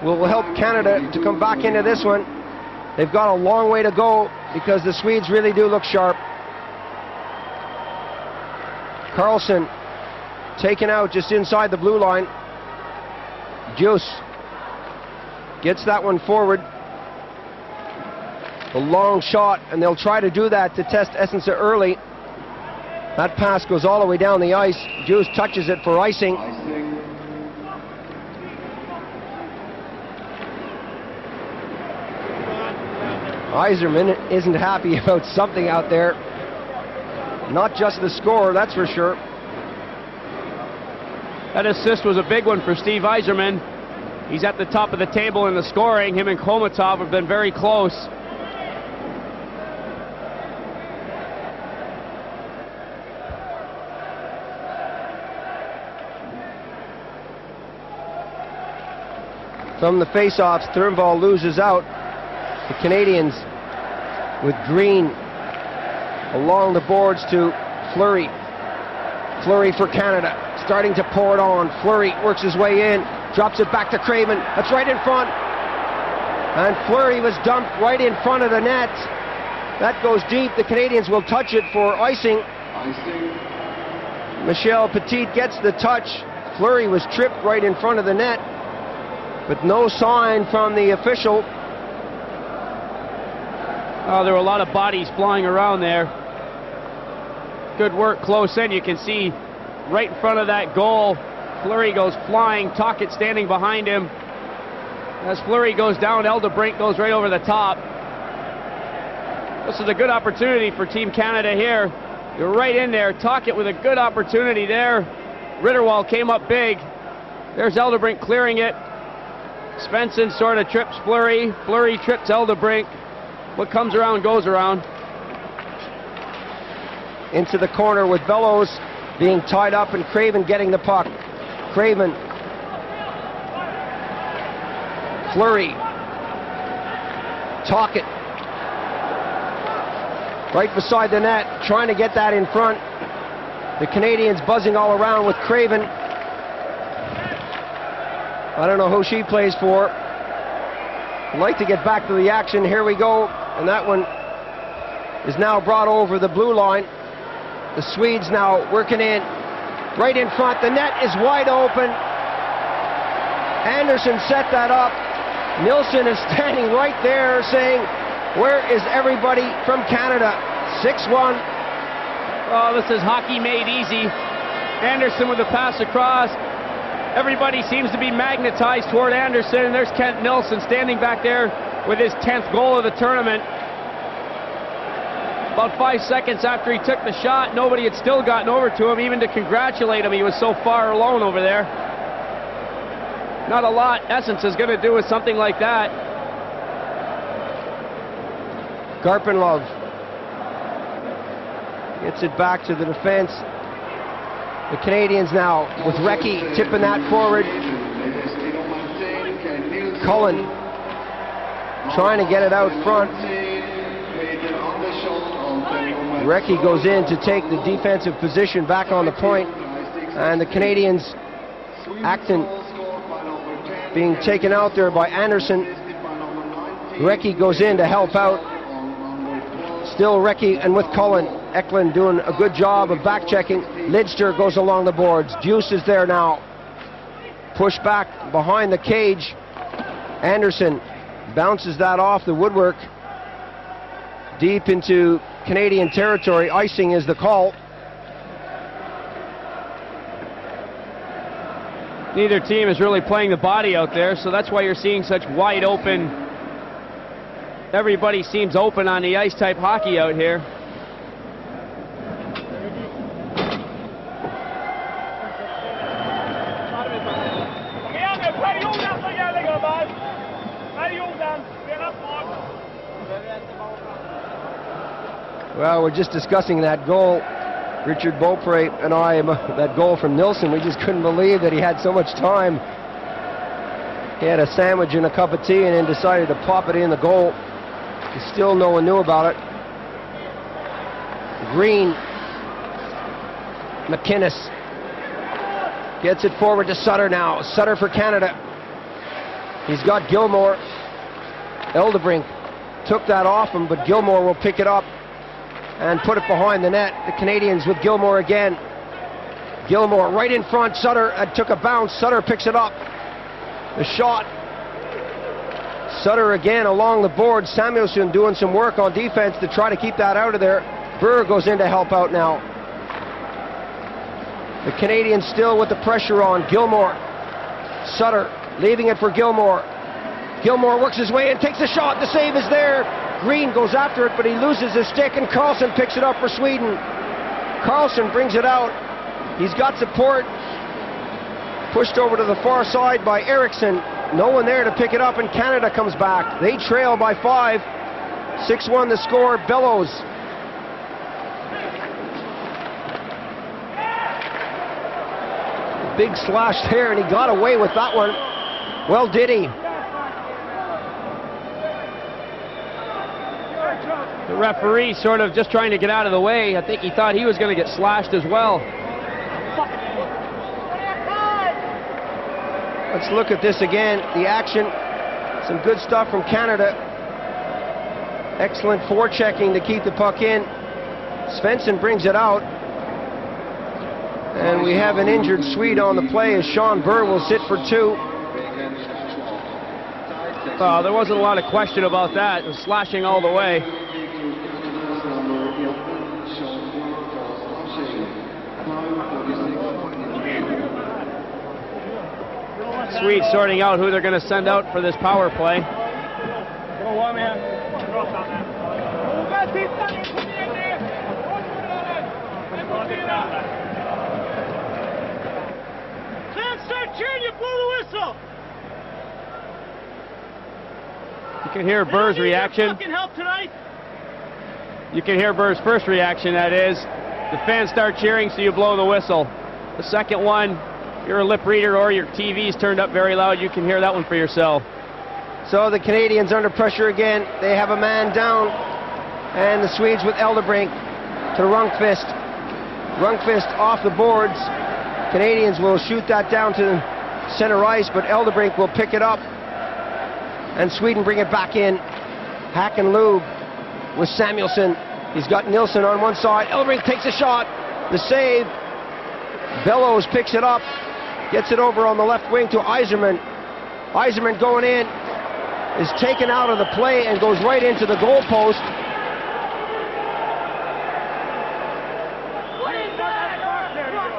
will help Canada to come back into this one. They've got a long way to go because the Swedes really do look sharp. Carlson taken out just inside the blue line. Juice gets that one forward. A long shot, and they'll try to do that to test Essence early. That pass goes all the way down the ice. Juice touches it for icing. Yzerman isn't happy about something out there. Not just the score, that's for sure. That assist was a big one for Steve Yzerman. He's at the top of the table in the scoring. Him and Komatov have been very close. From the face-offs, Thurnvall loses out. The Canadians with Green along the boards to Fleury. Fleury for Canada, starting to pour it on. Fleury works his way in, drops it back to Craven. That's right in front. And Fleury was dumped right in front of the net. That goes deep. The Canadians will touch it for icing. Michel Petit gets the touch. Fleury was tripped right in front of the net, but no sign from the official. Oh, there were a lot of bodies flying around there. Good work close in. You can see right in front of that goal, Fleury goes flying, Tocchet standing behind him. As Fleury goes down, Eldebrink goes right over the top. This is a good opportunity for Team Canada here. You're right in there. Tocchet with a good opportunity there. Ritterwall came up big. There's Eldebrink clearing it. Svensson sort of trips Fleury. Fleury trips Eldebrink. What comes around goes around. Into the corner with Bellows being tied up and Craven getting the puck. Craven. Fleury. Tocchet. Right beside the net, trying to get that in front. The Canadians buzzing all around with Craven. I don't know who she plays for. I'd like to get back to the action. Here we go. And that one is now brought over the blue line. The Swedes now working in. Right in front. The net is wide open. Anderson set that up. Nilsson is standing right there saying, where is everybody from Canada? 6-1. Oh, this is hockey made easy. Anderson with the pass across. Everybody seems to be magnetized toward Anderson. There's Kent Nilsson standing back there with his 10th goal of the tournament. About 5 seconds after he took the shot, nobody had still gotten over to him, even to congratulate him. He was so far alone over there. Not a lot Essence is going to do with something like that. Garpenlov gets it back to the defense. The Canadians now with Recchi tipping that forward. Cullen trying to get it out front. Recchi goes in to take the defensive position back on the point, and the Canadians Acton being taken out there by Anderson. Recchi goes in to help out. Still Recchi and with Cullen. Eklund doing a good job of back checking. Lidster goes along the boards. Juice is there now. Pushed back behind the cage. Anderson bounces that off the woodwork. Deep into Canadian territory. Icing is the call. Neither team is really playing the body out there, so that's why you're seeing such wide open. Everybody seems open on the ice type hockey out here. Well, we're just discussing that goal, Richard Beaupre and I, that goal from Nilsson. We just couldn't believe that he had so much time. He had a sandwich and a cup of tea and then decided to pop it in the goal. Still no one knew about it. Green. McInnes gets it forward to Sutter now. Sutter for Canada. He's got Gilmore. Eldebrink took that off him, but Gilmore will pick it up and put it behind the net. The Canadians with Gilmore again. Gilmore right in front. Sutter took a bounce. Sutter picks it up. The shot. Sutter again along the board. Samuelsson doing some work on defense to try to keep that out of there. Burr goes in to help out now. The Canadians still with the pressure on. Gilmore. Sutter leaving it for Gilmore. Gilmore works his way and takes the shot. The save is there. Green goes after it, but he loses his stick, and Karlsson picks it up for Sweden. Karlsson brings it out. He's got support. Pushed over to the far side by Eriksson. No one there to pick it up, and Canada comes back. They trail by 5. 6-1 the score. Bellows. Big slash there, and he got away with that one. Well, did he? The referee sort of just trying to get out of the way. I think he thought he was going to get slashed as well. Let's look at this again. The action. Some good stuff from Canada. Excellent forechecking to keep the puck in. Svensson brings it out. And we have an injured Swede on the play as Sean Burr will sit for 2. There wasn't a lot of question about that. It was slashing all the way. Swedes sorting out who they're going to send out for this power play. Start cheering, you blow the whistle. You can hear Burr's reaction. Help tonight. You can hear Burr's first reaction, that is. The fans start cheering, so you blow the whistle. The second one, you're a lip reader or your TV's turned up very loud, you can hear that one for yourself. So the Canadians under pressure again. They have a man down. And the Swedes with Eldebrink to Rundqvist. Rundqvist off the boards. Canadians will shoot that down to center ice, but Eldebrink will pick it up. And Sweden bring it back in. Hack and Lube with Samuelsson. He's got Nilsson on one side. Eldebrink takes a shot. The save. Bellows picks it up. Gets it over on the left wing to Yzerman. Yzerman going in. Is taken out of the play and goes right into the goal post. What is that?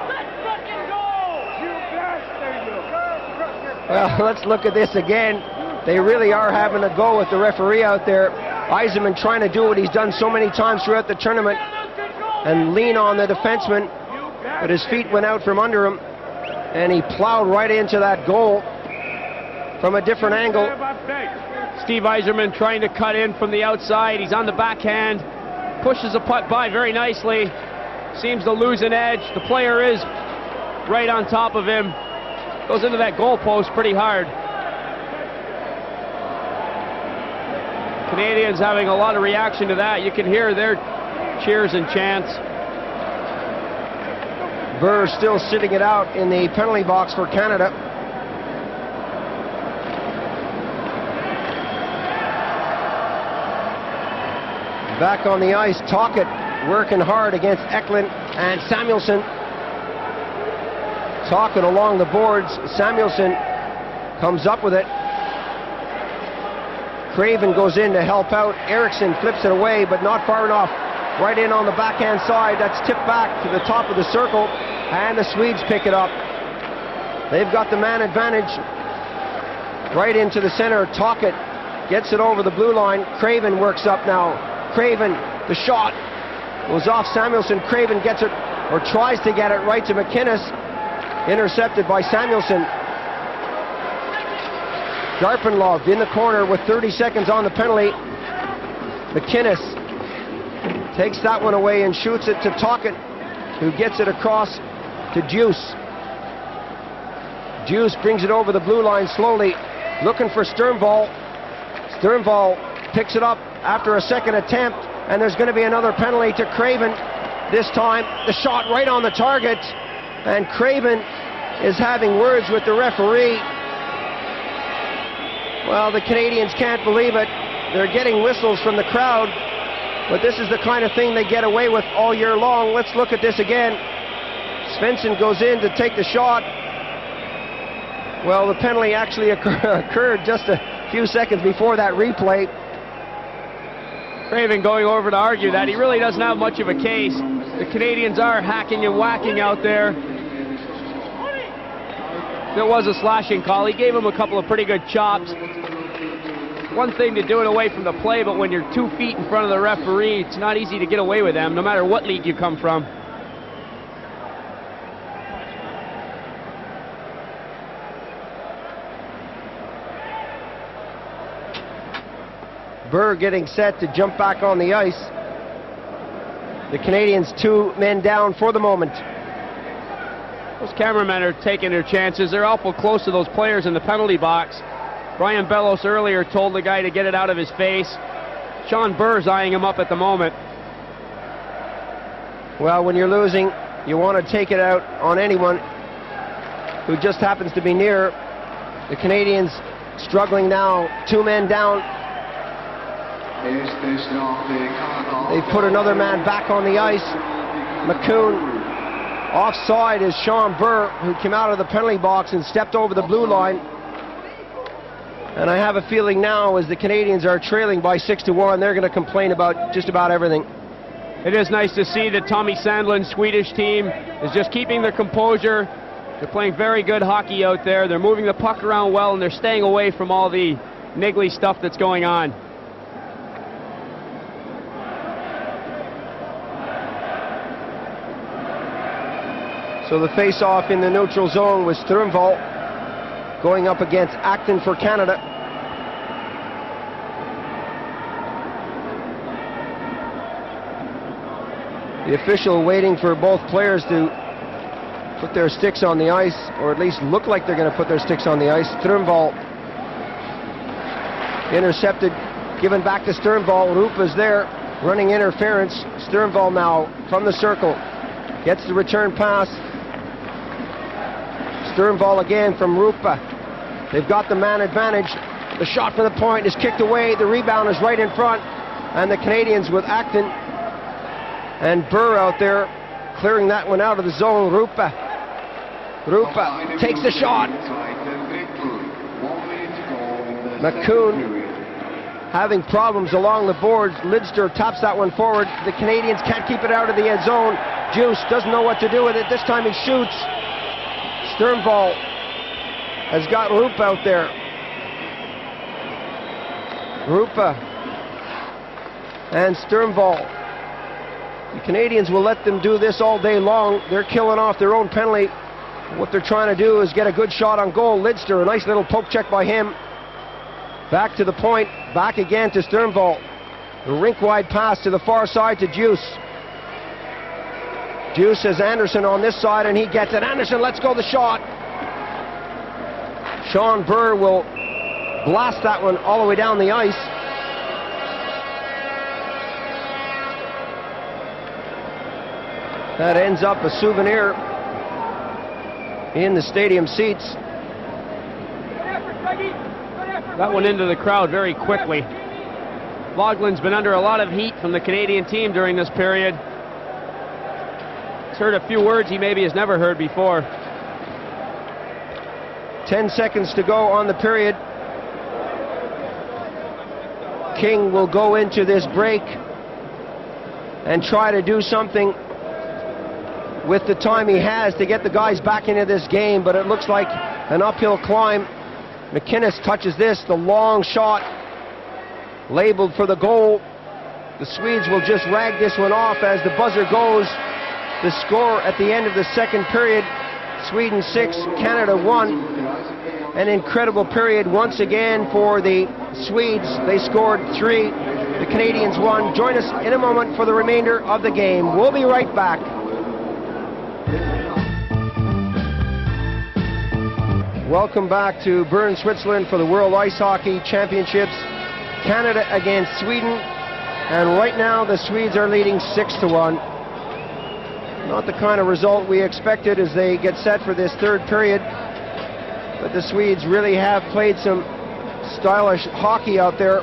Let's fucking go! Well, let's look at this again. They really are having a go with the referee out there. Yzerman trying to do what he's done so many times throughout the tournament and lean on the defenseman, but his feet went out from under him and he plowed right into that goal from a different angle. Steve Yzerman trying to cut in from the outside. He's on the backhand, pushes the puck by very nicely, seems to lose an edge. The player is right on top of him, goes into that goal post pretty hard. Canadians having a lot of reaction to that. You can hear their cheers and chants. Burr still sitting it out in the penalty box for Canada. Back on the ice, Tocchet working hard against Eklund and Samuelsson. Tocchet along the boards. Samuelsson comes up with it. Craven goes in to help out. Eriksson flips it away, but not far enough. Right in on the backhand side. That's tipped back to the top of the circle, and the Swedes pick it up. They've got the man advantage. Right into the center. Tocchet gets it over the blue line. Craven works up now. Craven, the shot goes off Samuelsson. Craven gets it, or tries to get it right to McInnes. Intercepted by Samuelsson. Garpenlov in the corner with 30 seconds on the penalty. McInnes takes that one away and shoots it to Tocchet, who gets it across to Juice. Juice brings it over the blue line slowly, looking for Sternvall. Sternvall picks it up after a second attempt, and there's going to be another penalty to Craven. This time, the shot right on the target, and Craven is having words with the referee. Well, the Canadians can't believe it. They're getting whistles from the crowd, but this is the kind of thing they get away with all year long. Let's look at this again. Svensson goes in to take the shot. Well, the penalty actually occurred just a few seconds before that replay. Craven going over to argue that he really doesn't have much of a case. The Canadians are hacking and whacking out there. There was a slashing call. He gave him a couple of pretty good chops. One thing to do it away from the play, but when you're 2 feet in front of the referee, it's not easy to get away with them, no matter what league you come from. Burr getting set to jump back on the ice. The Canadians 2 men down for the moment. Those cameramen are taking their chances. They're awful close to those players in the penalty box. Brian Bellows earlier told the guy to get it out of his face. Sean Burr's eyeing him up at the moment. Well, when you're losing, you want to take it out on anyone who just happens to be near. The Canadians struggling now, 2 men down. They put another man back on the ice. McCoon. Offside is Sean Burr, who came out of the penalty box and stepped over the blue line. And I have a feeling now, as the Canadians are trailing by 6-1, they're going to complain about just about everything. It is nice to see that Tommy Sandlin's Swedish team is just keeping their composure. They're playing very good hockey out there. They're moving the puck around well, and they're staying away from all the niggly stuff that's going on. So the face-off in the neutral zone was Sternvall going up against Acton for Canada. The official waiting for both players to put their sticks on the ice, or at least look like they're going to put their sticks on the ice. Sternvall intercepted, given back to Sternvall. Rupa's there, running interference. Sternvall now from the circle gets the return pass. Sternvall again from Rupa. They've got the man advantage. The shot from the point is kicked away. The rebound is right in front. And the Canadians with Acton and Burr out there clearing that one out of the zone. Rupa takes the shot. McCoon having problems along the boards. Lidster taps that one forward. The Canadians can't keep it out of the end zone. Juice doesn't know what to do with it. This time he shoots. Sternvall has got Rupa out there. Rupa and Sternvall. The Canadians will let them do this all day long. They're killing off their own penalty. What they're trying to do is get a good shot on goal. Lidster, a nice little poke check by him. Back to the point, back again to Sternvall. The rink-wide pass to the far side to Juice. Juice has Anderson on this side, and he gets it. Anderson lets go the shot. Sean Burr will blast that one all the way down the ice. That ends up a souvenir in the stadium seats. That went into the crowd very quickly. Logland's been under a lot of heat from the Canadian team during this period. He's heard a few words he maybe has never heard before. 10 seconds to go on the period. King will go into this break and try to do something with the time he has to get the guys back into this game, but it looks like an uphill climb. McInnes touches this, the long shot labeled for the goal. The Swedes will just rag this one off as the buzzer goes. The score at the end of the second period, Sweden 6, Canada 1. An incredible period once again for the Swedes. They scored 3 The Canadians won. Join us in a moment for the remainder of the game. We'll be right back. Welcome back to Bern, Switzerland for the World Ice Hockey Championships. Canada against Sweden. And right now the Swedes are leading 6-1. Not the kind of result we expected as they get set for this third period. But the Swedes really have played some stylish hockey out there.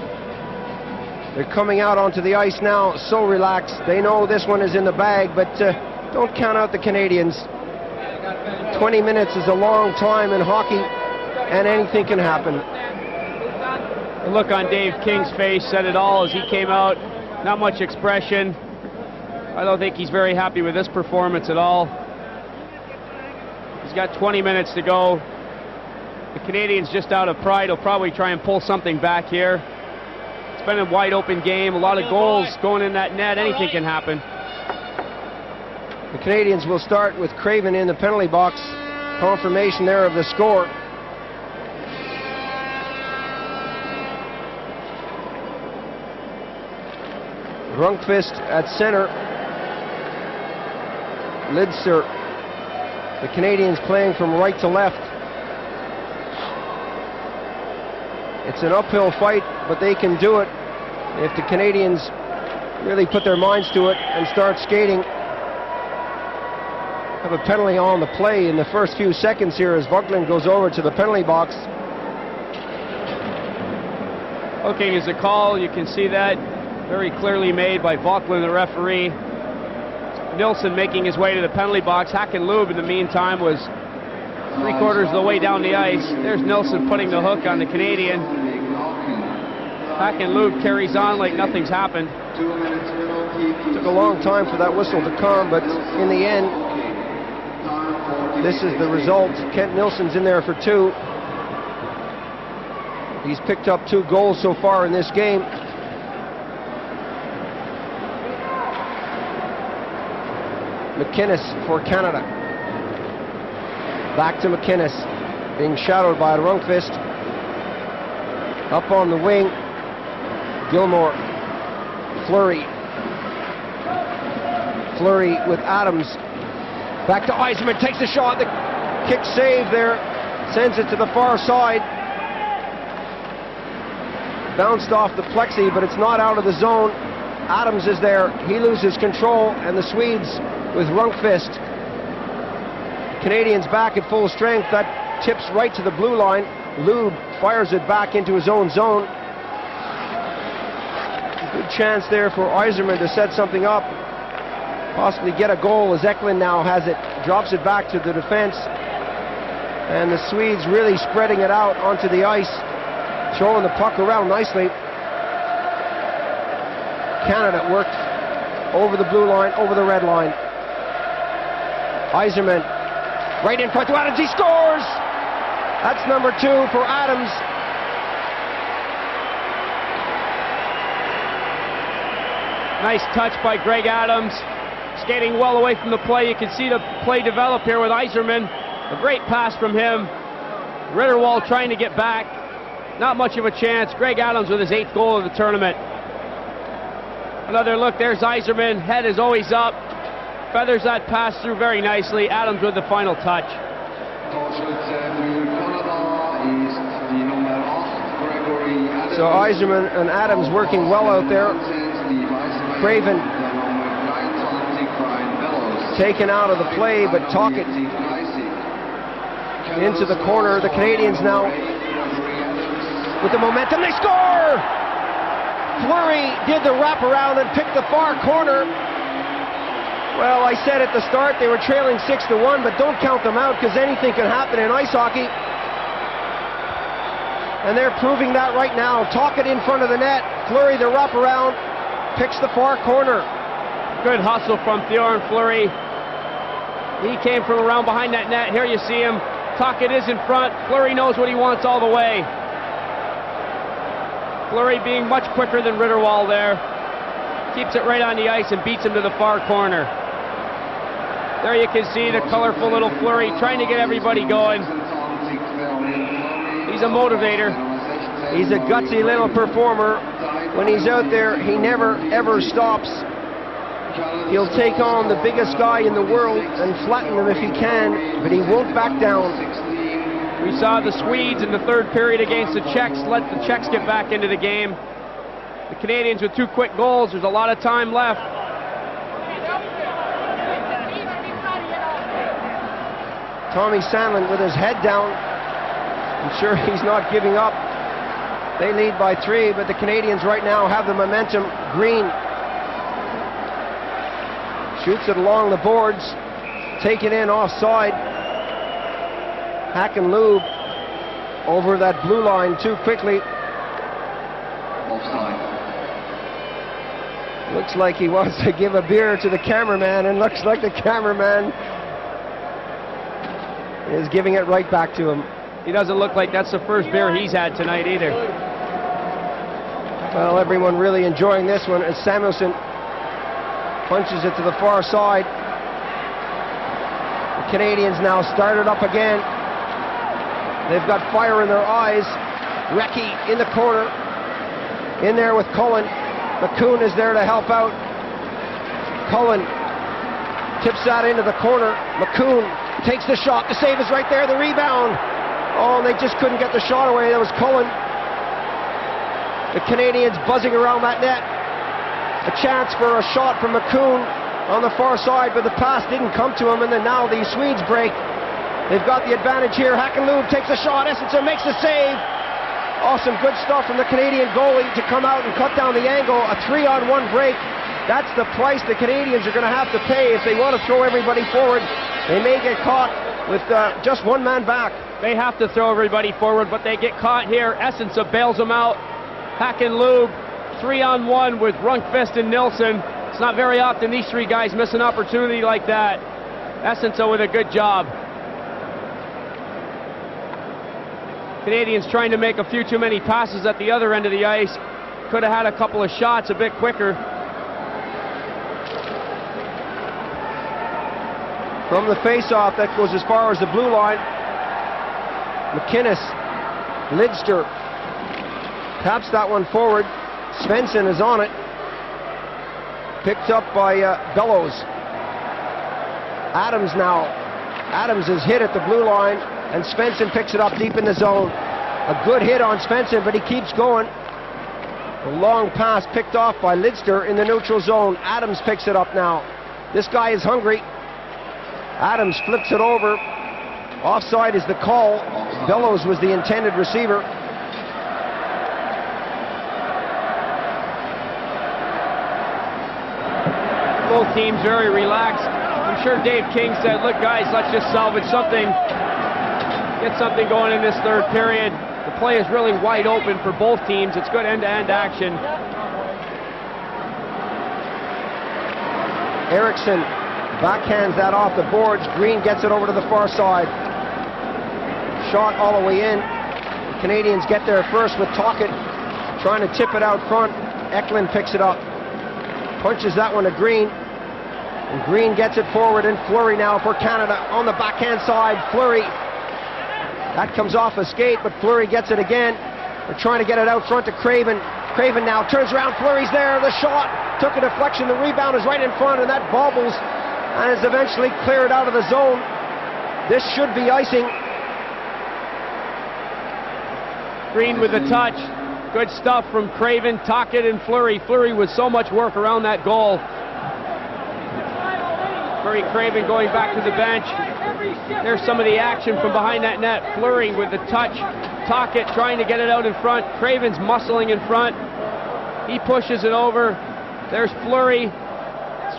They're coming out onto the ice now so relaxed. They know this one is in the bag, but don't count out the Canadians. 20 minutes is a long time in hockey, and anything can happen. The look on Dave King's face said it all as he came out. Not much expression. I don't think he's very happy with this performance at all. He's got 20 minutes to go. The Canadians, just out of pride, will probably try and pull something back here. It's been a wide open game, a lot of goals going in that net. Anything can happen. The Canadians will start with Craven in the penalty box. Confirmation there of the score. Rundqvist at center. Lidser. The Canadians playing from right to left. It's an uphill fight, but they can do it if the Canadians really put their minds to it and start skating. Have a penalty on the play in the first few seconds here as Voglin goes over to the penalty box. Hooking is a call. You can see that very clearly made by Voglin, the referee. Nilsson making his way to the penalty box. Hakanlub in the meantime was 3/4 of the way down the ice. There's Nilsson putting the hook on the Canadian. Hakanlub carries on like nothing's happened. Took a long time for that whistle to come, but in the end, this is the result. Kent Nilsson's in there for 2. He's picked up 2 goals so far in this game. McInnes for Canada. Back to McInnes, being shadowed by Rundqvist. Up on the wing, Gilmore. Fleury. Fleury with Adams. Back to Yzerman, takes the shot. The kick save there, sends it to the far side. Bounced off the plexi, but it's not out of the zone. Adams is there. He loses control, and the Swedes with Rundqvist. Canadians back at full strength. That tips right to the blue line. Lube fires it back into his own zone. Good chance there for Yzerman to set something up. Possibly get a goal as Eklund now has it. Drops it back to the defense. And the Swedes really spreading it out onto the ice. Throwing the puck around nicely. Canada worked over the blue line, over the red line. Yzerman right in front to Adams. He scores! That's number 2 for Adams. Nice touch by Greg Adams. Skating well away from the play. You can see the play develop here with Yzerman. A great pass from him. Ritterwald trying to get back. Not much of a chance. Greg Adams with his 8th goal of the tournament. Another look. There's Yzerman. Head is always up. Feathers that pass through very nicely. Adams with the final touch. So Yzerman and Adams working well out there. Craven taken out of the play, but Tocchet into the corner. The Canadians now with the momentum. They score! Fleury did the wraparound and picked the far corner. Well, I said at the start they were trailing 6-1, but don't count them out because anything can happen in ice hockey. And they're proving that right now. Tocchet in front of the net. Fleury the wraparound, picks the far corner. Good hustle from Bjorn Fleury. He came from around behind that net. Here you see him. Tocchet is in front. Fleury knows what he wants all the way. Fleury being much quicker than Ritterwald there. Keeps it right on the ice and beats him to the far corner. There you can see the colorful little Fleury trying to get everybody going. He's a motivator. He's a gutsy little performer. when he's out there, he never ever stops. He'll take on the biggest guy in the world and flatten him if he can, but he won't back down. We saw the Swedes in the third period against the Czechs let the Czechs get back into the game. The Canadians with 2 quick goals. There's a lot of time left. Tommy Sandlin with his head down. I'm sure he's not giving up. They lead by 3, but the Canadians right now have the momentum. Green shoots it along the boards, taken in offside. Hacken-Lube over that blue line too quickly. Offside. Looks like he wants to give a beer to the cameraman, and looks like the cameraman is giving it right back to him. He doesn't look like that's the first beer he's had tonight either. Well, everyone really enjoying this one as Samuelson punches it to the far side. The Canadians now started up again. They've got fire in their eyes. Recchi in the corner. In there with Cullen. McCoon is there to help out. Cullen tips that into the corner. McCoon takes the shot. The save is right there. The rebound. Oh, and they just couldn't get the shot away. That was Cullen. The Canadians buzzing around that net. A chance for a shot from McCoon on the far side, but the pass didn't come to him, and then now the Swedes break. They've got the advantage here. Hacken-Lube takes a shot. Essenson makes the save. Awesome, good stuff from the Canadian goalie to come out and cut down the angle. A 3-on-1 break. That's the price the Canadians are going to have to pay if they want to throw everybody forward. They may get caught with just one man back. They have to throw everybody forward, but they get caught here. Essenson bails them out. Hacken-Lube, 3-on-1 with Rundqvist and Nilsson. It's not very often these 3 guys miss an opportunity like that. Essenson with a good job. Canadians trying to make a few too many passes at the other end of the ice. Could have had a couple of shots a bit quicker. From the face-off, that goes as far as the blue line. McInnes, Lidster taps that one forward. Svensson is on it. Picked up by Bellows. Adams now. Adams is hit at the blue line, and Svensson picks it up deep in the zone. A good hit on Svensson, but he keeps going. A long pass picked off by Lidster in the neutral zone. Adams picks it up now. This guy is hungry. Adams flips it over. Offside is the call. Bellows was the intended receiver. Both teams very relaxed. I'm sure Dave King said, look guys, let's just salvage something. Get something going in this third period. The play is really wide open for both teams. It's good end-to-end action. Eriksson backhands that off the boards. Green gets it over to the far side. Shot all the way in. The Canadians get there first with Tocchet trying to tip it out front. Eklund picks it up. Punches that one to Green. And Green gets it forward, and Fleury now for Canada on the backhand side. Fleury. That comes off a skate, but Fleury gets it again. They're trying to get it out front to Craven. Craven now turns around. Fleury's there. The shot took a deflection. The rebound is right in front, and that bobbles and is eventually cleared out of the zone. This should be icing. Green with the touch. Good stuff from Craven, Tocchet, and Fleury. Fleury with so much work around that goal. Fleury, Craven going back to the bench. There's some of the action from behind that net. Fleury with the touch. Tocchet trying to get it out in front. Craven's muscling in front. He pushes it over. There's Fleury.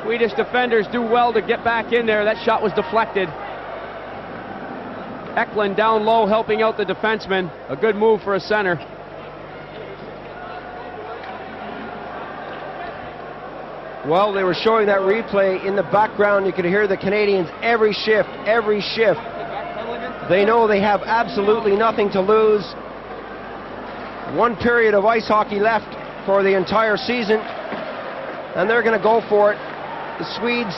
Swedish defenders do well to get back in there. That shot was deflected. Eklund down low helping out the defenseman. A good move for a center. Well, they were showing that replay in the background. You could hear the Canadians every shift, every shift. They know they have absolutely nothing to lose. One period of ice hockey left for the entire season, and they're going to go for it. The Swedes,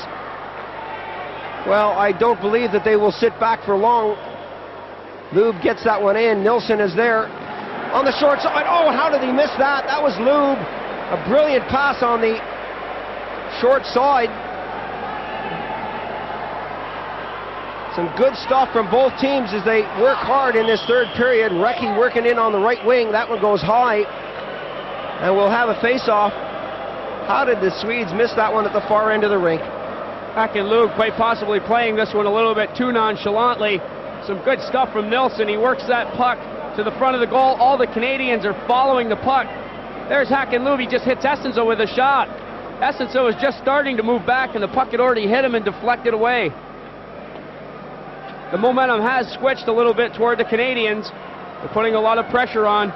well, I don't believe that they will sit back for long. Lube gets that one in. Nilsson is there on the short side. Oh, how did he miss that? That was Lube. A brilliant pass on the short side. Some good stuff from both teams as they work hard in this third period. Recchi working in on the right wing. That one goes high. And we'll have a face-off. How did the Swedes miss that one at the far end of the rink? Hakanlund quite possibly playing this one a little bit too nonchalantly. Some good stuff from Nilsson. He works that puck to the front of the goal. All the Canadians are following the puck. There's Hakanlund. He just hits Essenso with a shot. Essenso is just starting to move back, and the puck had already hit him and deflected away. The momentum has switched a little bit toward the Canadians. They're putting a lot of pressure on.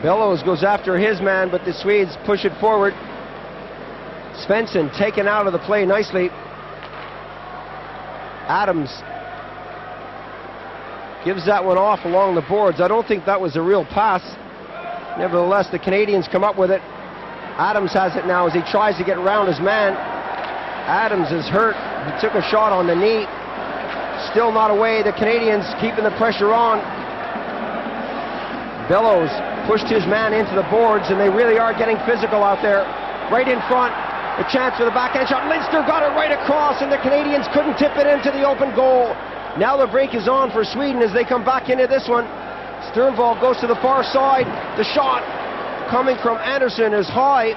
Bellows goes after his man, but the Swedes push it forward. Svensson taken out of the play nicely. Adams gives that one off along the boards. I don't think that was a real pass. Nevertheless, the Canadians come up with it. Adams has it now as he tries to get around his man. Adams is hurt. He took a shot on the knee. Still not away. The Canadians keeping the pressure on. Bellows pushed his man into the boards, and they really are getting physical out there. Right in front, a chance for the backhand shot. Lindster got it right across, and the Canadians couldn't tip it into the open goal. Now the break is on for Sweden as they come back into this one. Sternvall goes to the far side. The shot coming from Anderson is high,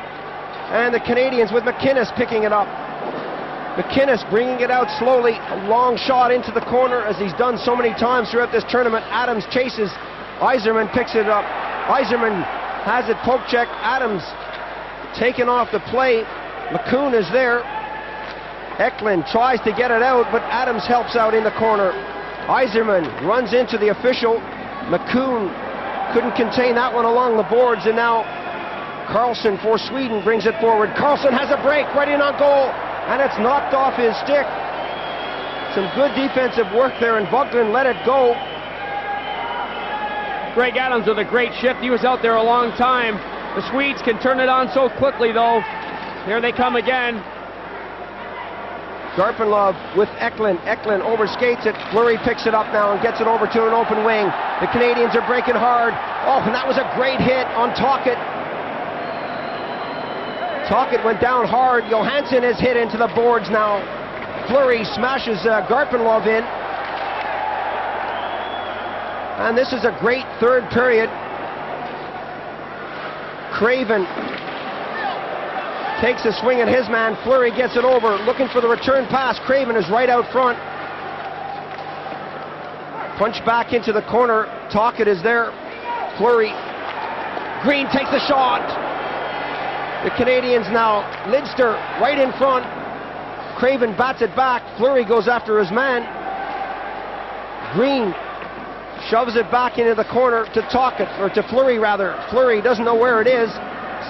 and the Canadians with McInnes picking it up. McInnes bringing it out slowly, a long shot into the corner as he's done so many times throughout this tournament. Adams chases, Yzerman picks it up. Yzerman has it poke check. Adams taken off the play. McCoon is there. Eklund tries to get it out, but Adams helps out in the corner. Yzerman runs into the official. McCoon couldn't contain that one along the boards, and now Carlson for Sweden brings it forward. Carlson has a break right in on goal, and it's knocked off his stick. Some good defensive work there, and Buglen let it go. Greg Adams with a great shift. He was out there a long time. The Swedes can turn it on so quickly, though. Here they come again. Garpenlov with Eklund. Eklund overskates it. Fleury picks it up now and gets it over to an open wing. The Canadians are breaking hard. Oh, and that was a great hit on Tocchet. Tocchet went down hard. Johansson is hit into the boards now. Fleury smashes Garpenlov in. And this is a great third period. Craven takes a swing at his man. Fleury gets it over, looking for the return pass. Craven is right out front. Punch back into the corner. Tocchet is there. Fleury. Green takes the shot. The Canadians now. Lidster right in front. Craven bats it back. Fleury goes after his man. Green shoves it back into the corner to Tocchet, or to Fleury rather. Fleury doesn't know where it is.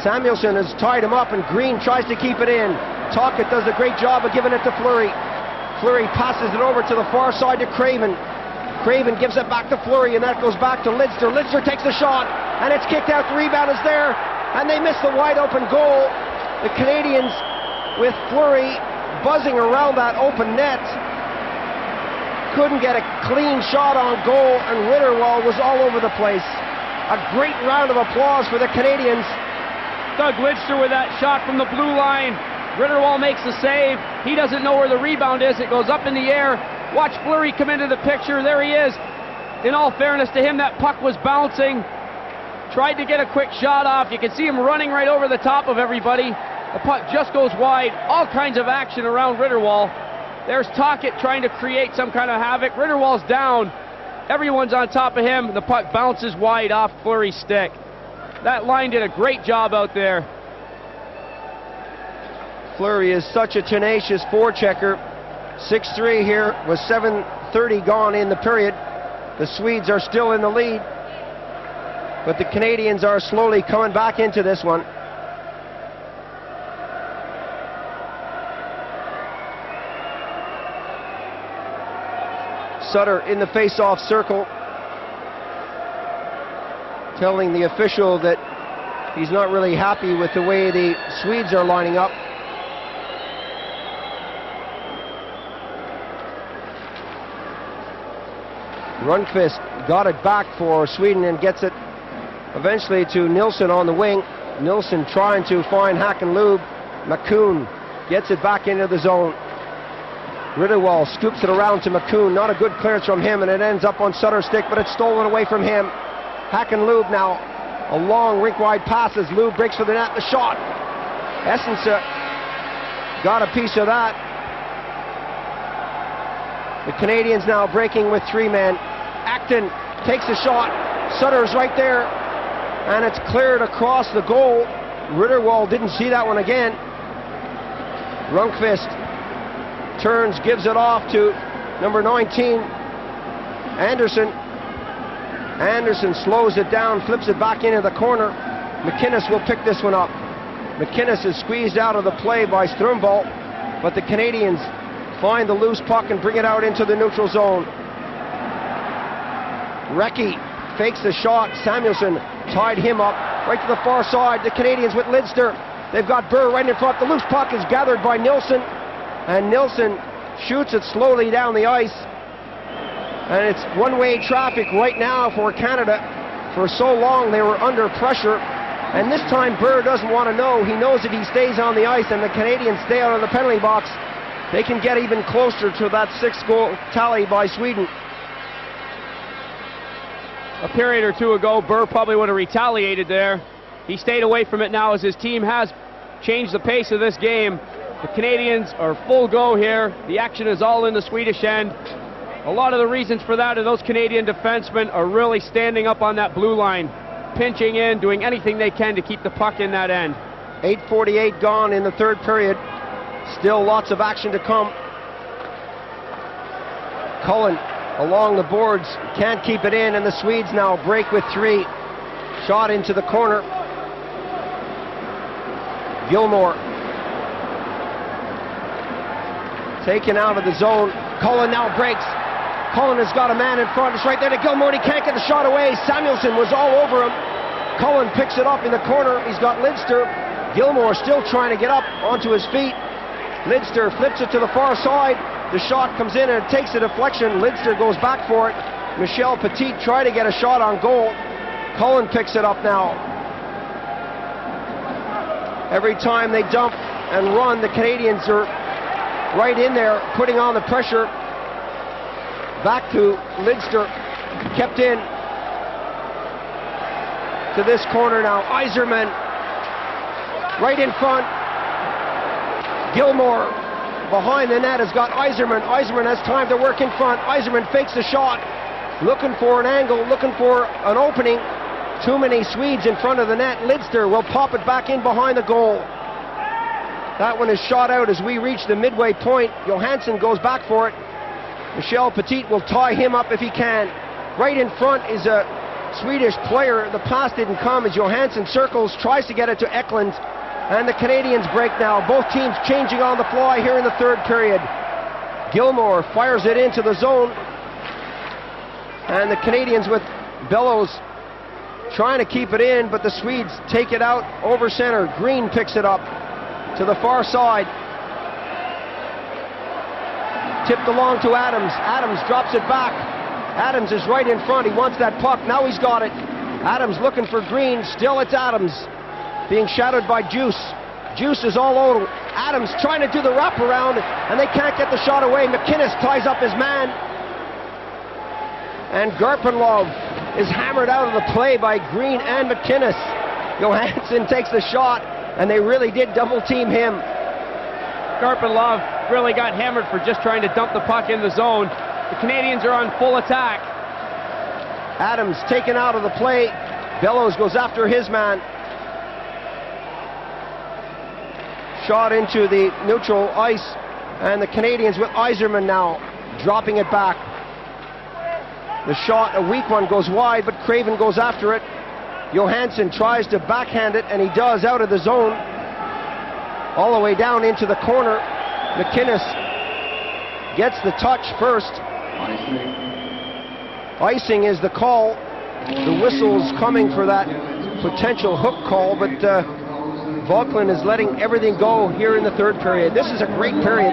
Samuelson has tied him up, and Green tries to keep it in. Tocchet does a great job of giving it to Fleury. Fleury passes it over to the far side to Craven. Craven gives it back to Fleury, and that goes back to Lidster. Lidster takes the shot, and it's kicked out. The rebound is there, and they miss the wide open goal. The Canadians with Fleury buzzing around that open net. Couldn't get a clean shot on goal, and Ritterwald was all over the place. A great round of applause for the Canadians. Doug Lidster with that shot from the blue line. Ritterwald makes the save. He doesn't know where the rebound is. It goes up in the air. Watch Fleury come into the picture. There he is. In all fairness to him, that puck was bouncing. Tried to get a quick shot off. You can see him running right over the top of everybody. The puck just goes wide. All kinds of action around Ritterwald. There's Tocchet trying to create some kind of havoc. Ritterwald's down. Everyone's on top of him. The puck bounces wide off Fleury's stick. That line did a great job out there. Fleury is such a tenacious forechecker. 6-3 here with 7:30 gone in the period. The Swedes are still in the lead, but the Canadians are slowly coming back into this one. Sutter in the face-off circle, telling the official that he's not really happy with the way the Swedes are lining up. Rundqvist got it back for Sweden and gets it eventually to Nilsson on the wing. Nilsson trying to find Hakanlub. McCoon gets it back into the zone. Ritterwald scoops it around to McCoon. Not a good clearance from him, and it ends up on Sutter's stick, but it's stolen away from him. Hakanlub now, a long rink-wide passes. Lube breaks for the net. The shot. Essensa got a piece of that. The Canadians now breaking with 3 men. Acton takes a shot. Sutter's right there, and it's cleared across the goal. Ritterwald didn't see that one again. Rundqvist turns, gives it off to number 19, Anderson. Anderson slows it down, flips it back into the corner. McInnes will pick this one up. McInnes is squeezed out of the play by Strömboll, but the Canadians find the loose puck and bring it out into the neutral zone. Recchi fakes the shot. Samuelsson tied him up right to the far side. The Canadians with Lidster. They've got Burr right in front. The loose puck is gathered by Nilsson, and Nilsson shoots it slowly down the ice. And it's one-way traffic right now for Canada. For so long they were under pressure, and this time Burr doesn't want to know. He knows if he stays on the ice and the Canadians stay out of the penalty box, they can get even closer to that 6-goal tally by Sweden. A period or two ago, Burr probably would have retaliated there. He stayed away from it now as his team has changed the pace of this game. The Canadians are full go here. The action is all in the Swedish end. A lot of the reasons for that are those Canadian defensemen are really standing up on that blue line, pinching in, doing anything they can to keep the puck in that end. 8:48 gone in the third period. Still lots of action to come. Cullen along the boards, can't keep it in, and the Swedes now break with 3. Shot into the corner. Gilmore taken out of the zone. Cullen now breaks. Cullen has got a man in front. It's right there to Gilmore. He can't get the shot away. Samuelsson was all over him. Cullen picks it up in the corner. He's got Lidster. Gilmore still trying to get up onto his feet. Lidster flips it to the far side. The shot comes in and it takes a deflection. Lidster goes back for it. Michel Petit tried to get a shot on goal. Cullen picks it up now. Every time they dump and run, the Canadians are right in there, putting on the pressure. Back to Lidster, kept in to this corner now. Yzerman right in front. Gilmore behind the net has got Yzerman. Yzerman has time to work in front. Yzerman fakes the shot, looking for an angle, looking for an opening. Too many Swedes in front of the net. Lidster will pop it back in behind the goal. That one is shot out as we reach the midway point. Johansson goes back for it. Michel Petit will tie him up if he can. Right in front is a Swedish player. The pass didn't come as Johansson circles, tries to get it to Eklund. And the Canadians break now. Both teams changing on the fly here in the third period. Gilmore fires it into the zone. And the Canadians with Bellows trying to keep it in, but the Swedes take it out over center. Green picks it up to the far side. Tipped along to Adams. Adams drops it back. Adams is right in front. He wants that puck. Now he's got it. Adams looking for Green. Still it's Adams. Being shadowed by Juice. Juice is all over. Adams trying to do the wraparound, and they can't get the shot away. McInnes ties up his man. And Garpenlov is hammered out of the play by Green and McInnes. Johansson takes the shot, and they really did double team him. Garpenlov really got hammered for just trying to dump the puck in the zone. The Canadians are on full attack. Adams taken out of the play. Bellows goes after his man. Shot into the neutral ice, and the Canadians with Yzerman now dropping it back. The shot, a weak one, goes wide, but Craven goes after it. Johansson tries to backhand it, and he does out of the zone. All the way down into the corner. McInnes gets the touch first. Icing is the call. The whistle's coming for that potential hook call, but Vauclin is letting everything go here in the third period. This is a great period.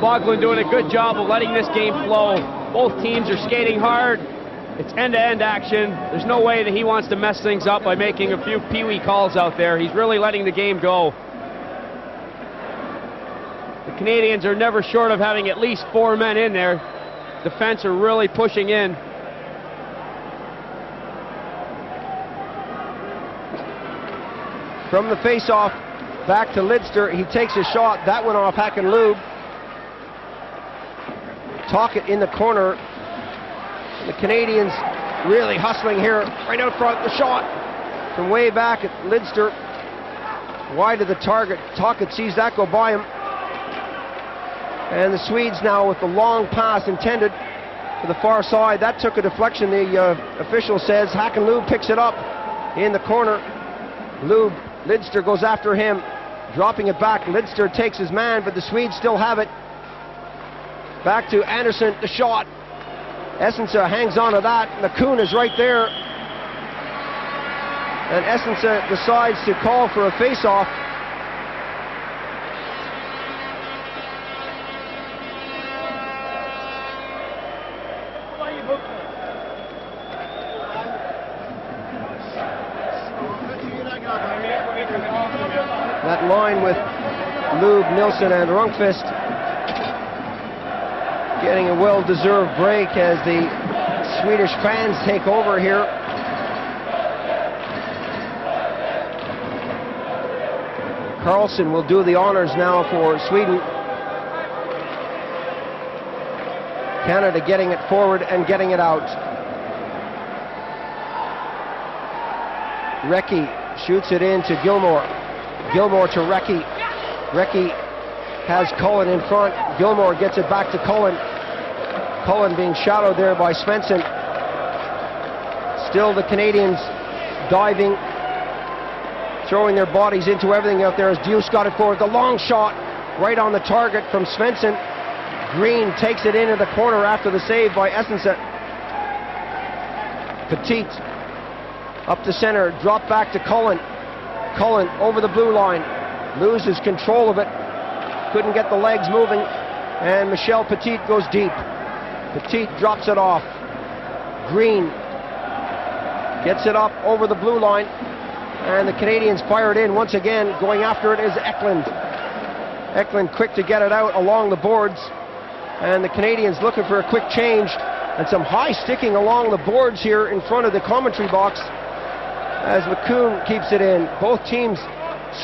Vauclin doing a good job of letting this game flow. Both teams are skating hard. It's end-to-end action. There's no way that he wants to mess things up by making a few pee-wee calls out there. He's really letting the game go. The Canadians are never short of having at least 4 men in there. Defense are really pushing in. From the face-off, back to Lidster. He takes a shot. That went off Hakan-Loob. Tocchet in the corner. The Canadians really hustling here. Right out front, the shot from way back at Lidster. Wide of the target. Tocchet sees that go by him. And the Swedes now with the long pass intended to the far side. That took a deflection, the official says. Hakan-Loob picks it up in the corner. Lidster goes after him, dropping it back. Lidster takes his man, but the Swedes still have it. Back to Anderson, the shot. Essensa hangs on to that. McCoon is right there. And Essensa decides to call for a face-off. That line with Loob, Nilsson and Rundqvist getting a well-deserved break as the Swedish fans take over here. Carlson will do the honors now for Sweden. Canada getting it forward and getting it out. Recchi shoots it in to Gilmore. Gilmore to Recchi. Recchi has Cullen in front. Gilmore gets it back to Cullen. Cullen being shadowed there by Svensson. Still the Canadians diving, throwing their bodies into everything out there as Deuce got it forward. The long shot right on the target from Svensson. Green takes it into the corner after the save by Essensa. Petit up to center, drop back to Cullen. Cullen over the blue line, loses control of it, couldn't get the legs moving, and Michel Petit goes deep. Petit drops it off. Green gets it up over the blue line, and the Canadians fire it in once again. Going after it is Eklund. Eklund quick to get it out along the boards, and the Canadians looking for a quick change, and some high sticking along the boards here in front of the commentary box as McCoon keeps it in. Both teams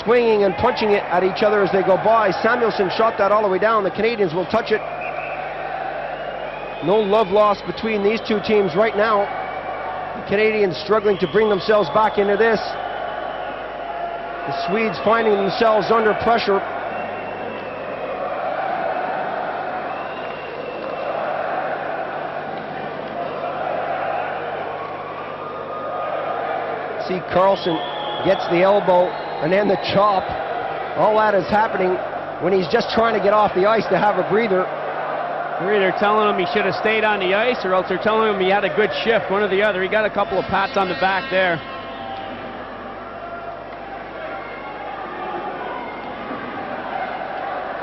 swinging and punching it at each other as they go by. Samuelson shot that all the way down. The Canadians will touch it. No love lost between these two teams right now. The Canadians struggling to bring themselves back into this. The Swedes finding themselves under pressure. See Carlson gets the elbow and then the chop. All that is happening when he's just trying to get off the ice to have a breather. They're either telling him he should have stayed on the ice, or else they're telling him he had a good shift, one or the other. He got a couple of pats on the back there.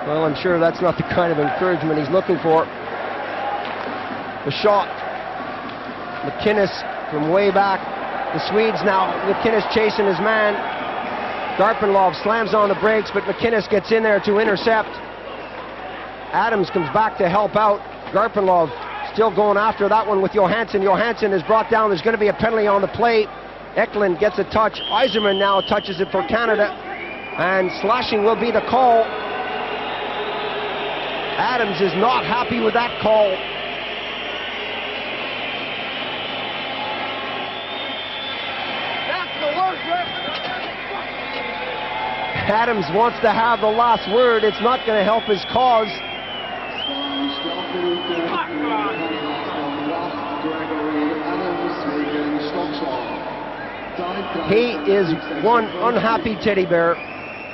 Well, I'm sure that's not the kind of encouragement he's looking for. The shot. McInnes from way back. The Swedes now. McInnes chasing his man. Garpenlov slams on the brakes, but McInnes gets in there to intercept. Adams comes back to help out. Garpenlov still going after that one with Johansson. Johansson is brought down. There's going to be a penalty on the play. Eklund gets a touch. Yzerman now touches it for Canada. And slashing will be the call. Adams is not happy with that call. That's the worst referee. Adams wants to have the last word. It's not going to help his cause. He is one unhappy teddy bear.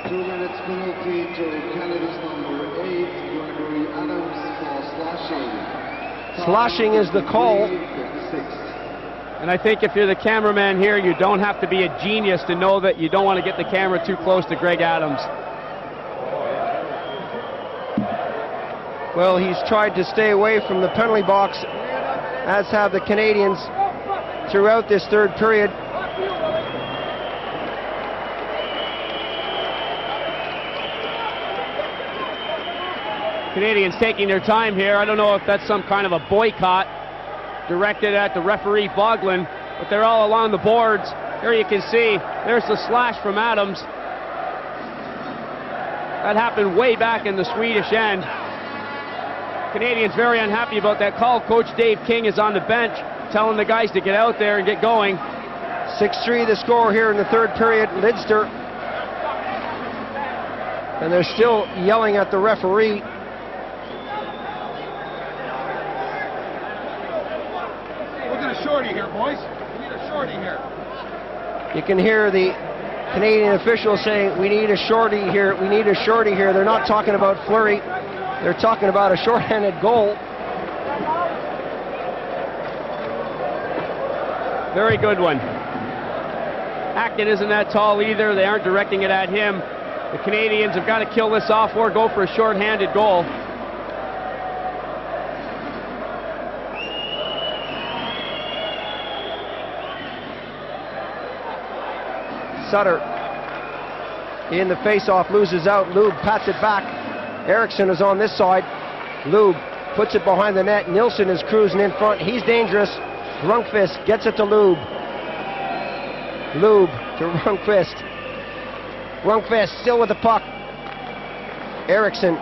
2 minutes penalty to Canada's number 8, Gregory Adams for slashing. Slashing is the call. And I think if you're the cameraman here, you don't have to be a genius to know that you don't want to get the camera too close to Greg Adams. Well, he's tried to stay away from the penalty box, as have the Canadians. throughout this third period. Canadians taking their time here. I don't know if that's some kind of a boycott directed at the referee Boglin, but they're all along the boards. Here you can see, there's the slash from Adams. That happened way back in the Swedish end. Canadians very unhappy about that call. Coach Dave King is on the bench telling the guys to get out there and get going. 6-3 the score here in the third period. Lidster. And they're still yelling at the referee. We'll get a shorty here, boys. We need a shorty here. You can hear the Canadian officials saying, we need a shorty here, we need a shorty here. They're not talking about Fleury. They're talking about a shorthanded goal. Very good one. Acton isn't that tall either. They aren't directing it at him. The Canadians have got to kill this off or go for a shorthanded goal. Sutter in the face-off, loses out. Lube pats it back. Eriksson is on this side. Lube puts it behind the net. Nilsson is cruising in front. He's dangerous. Rundqvist gets it to Lube. Lube to Rundqvist. Rundqvist still with the puck. Eriksson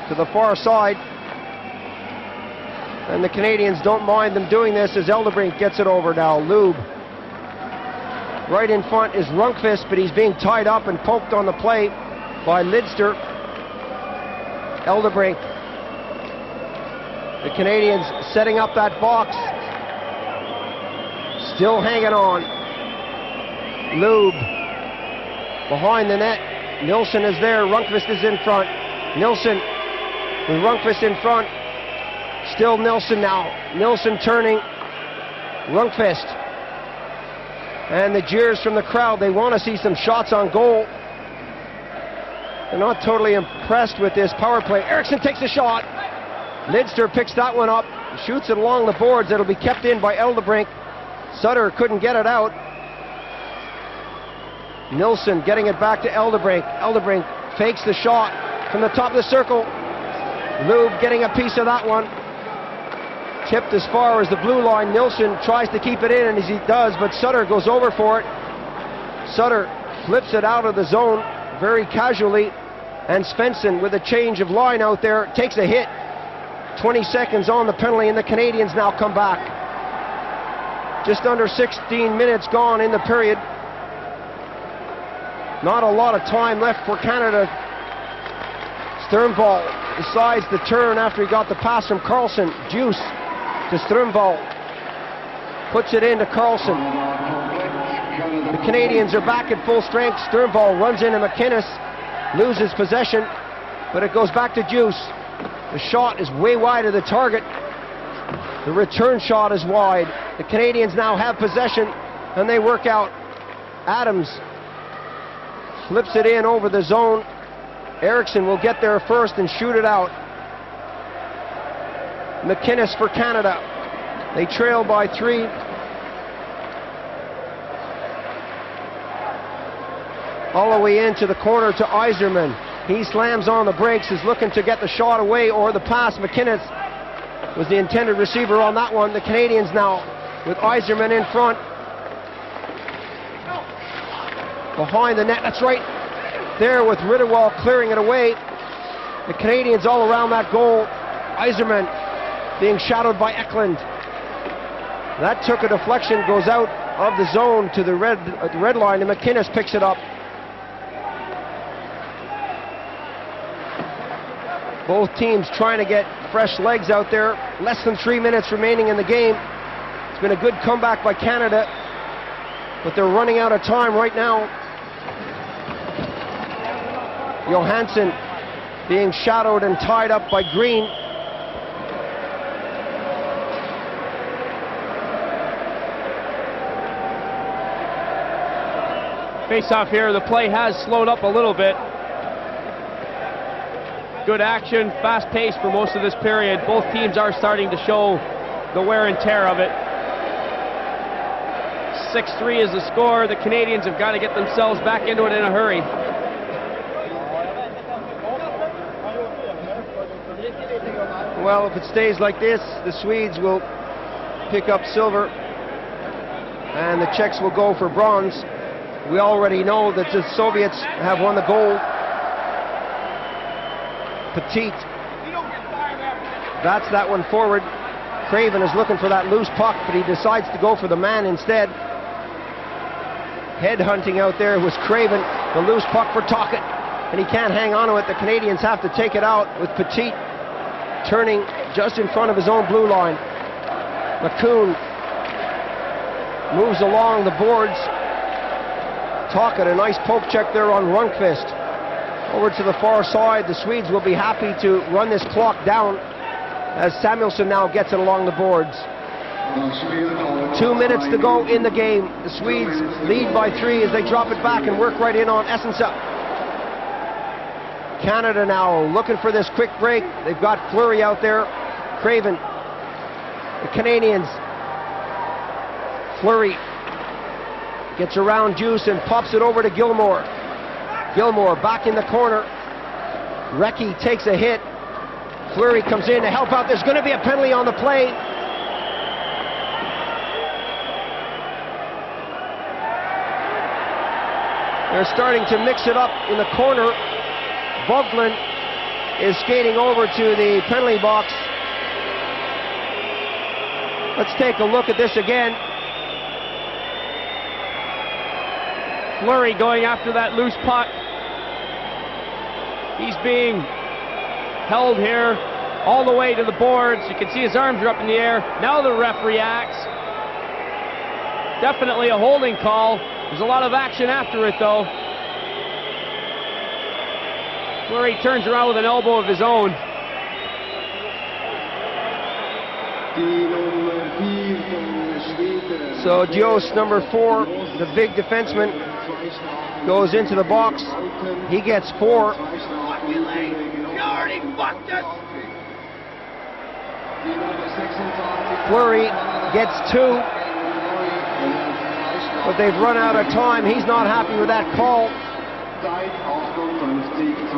to the far side. And the Canadians don't mind them doing this as Eldebrink gets it over now. Lube. Right in front is Rundqvist, but he's being tied up and poked on the play by Lidster. Eldebrink. The Canadians setting up that box. Still hanging on. Lube behind the net. Nilsson is there. Rundqvist is in front. Nilsson with Rundqvist in front. Still Nilsson now. Nilsson turning. Rundqvist. And the jeers from the crowd. They want to see some shots on goal. They're not totally impressed with this power play. Eriksson takes a shot. Lidster picks that one up. Shoots it along the boards. It'll be kept in by Eldebrink. Sutter couldn't get it out. Nilsson getting it back to Eldebrink. Eldebrink fakes the shot from the top of the circle. Lube getting a piece of that one. Tipped as far as the blue line. Nilsson tries to keep it in, and as he does, but Sutter goes over for it. Sutter flips it out of the zone very casually, and Svensson with a change of line out there takes a hit. 20 seconds on the penalty, and the Canadians now come back. Just under 16 minutes gone in the period. Not a lot of time left for Canada. Sternvall decides to turn after he got the pass from Carlson. Juice to Strömvall. Puts it into Carlson. The Canadians are back at full strength. Sternvall runs into McInnes. Loses possession, but it goes back to Juice. The shot is way wide of the target. The return shot is wide. The Canadians now have possession, and they work out. Adams flips it in over the zone. Eriksson will get there first and shoot it out. McInnes for Canada. They trail by 3. All the way into the corner to Yzerman. He slams on the brakes, is looking to get the shot away or the pass. McInnes was the intended receiver on that one. The Canadians now with Yzerman in front. Behind the net, that's right there with Ritterwall clearing it away. The Canadians all around that goal. Yzerman being shadowed by Eklund. That took a deflection, goes out of the zone to the red line, and McInnes picks it up. Both teams trying to get fresh legs out there. Less than 3 minutes remaining in the game. It's been a good comeback by Canada, but they're running out of time right now. Johansson being shadowed and tied up by Green. Face off here, the play has slowed up a little bit. Good action, fast pace for most of this period. Both teams are starting to show the wear and tear of it. 6-3 is the score. The Canadians have got to get themselves back into it in a hurry. Well, if it stays like this, the Swedes will pick up silver and the Czechs will go for bronze. We already know that the Soviets have won the gold. Petit, that's that one forward. Craven is looking for that loose puck, but he decides to go for the man instead. Head-hunting out there was Craven, the loose puck for Tocchet, and he can't hang on to it. The Canadians have to take it out with Petit turning just in front of his own blue line. McCoon moves along the boards. Tocchet, a nice poke check there on Rundqvist. Over to the far side, the Swedes will be happy to run this clock down as Samuelsson now gets it along the boards. 2 minutes to go in the game. The Swedes lead by 3 as they drop it back and work right in on Essensa. Canada now looking for this quick break. They've got Fleury out there. Craven. The Canadians. Fleury gets around Juice and pops it over to Gilmore. Gilmore back in the corner. Recchi takes a hit. Fleury comes in to help out. There's going to be a penalty on the play. They're starting to mix it up in the corner. Boglin is skating over to the penalty box. Let's take a look at this again. Fleury going after that loose puck. He's being held here all the way to the boards. You can see his arms are up in the air. Now the ref reacts. Definitely a holding call. There's a lot of action after it, though. Fleury turns around with an elbow of his own. So Dios, number 4, the big defenseman, goes into the box. He gets 4. Fleury gets 2. But they've run out of time. He's not happy with that call.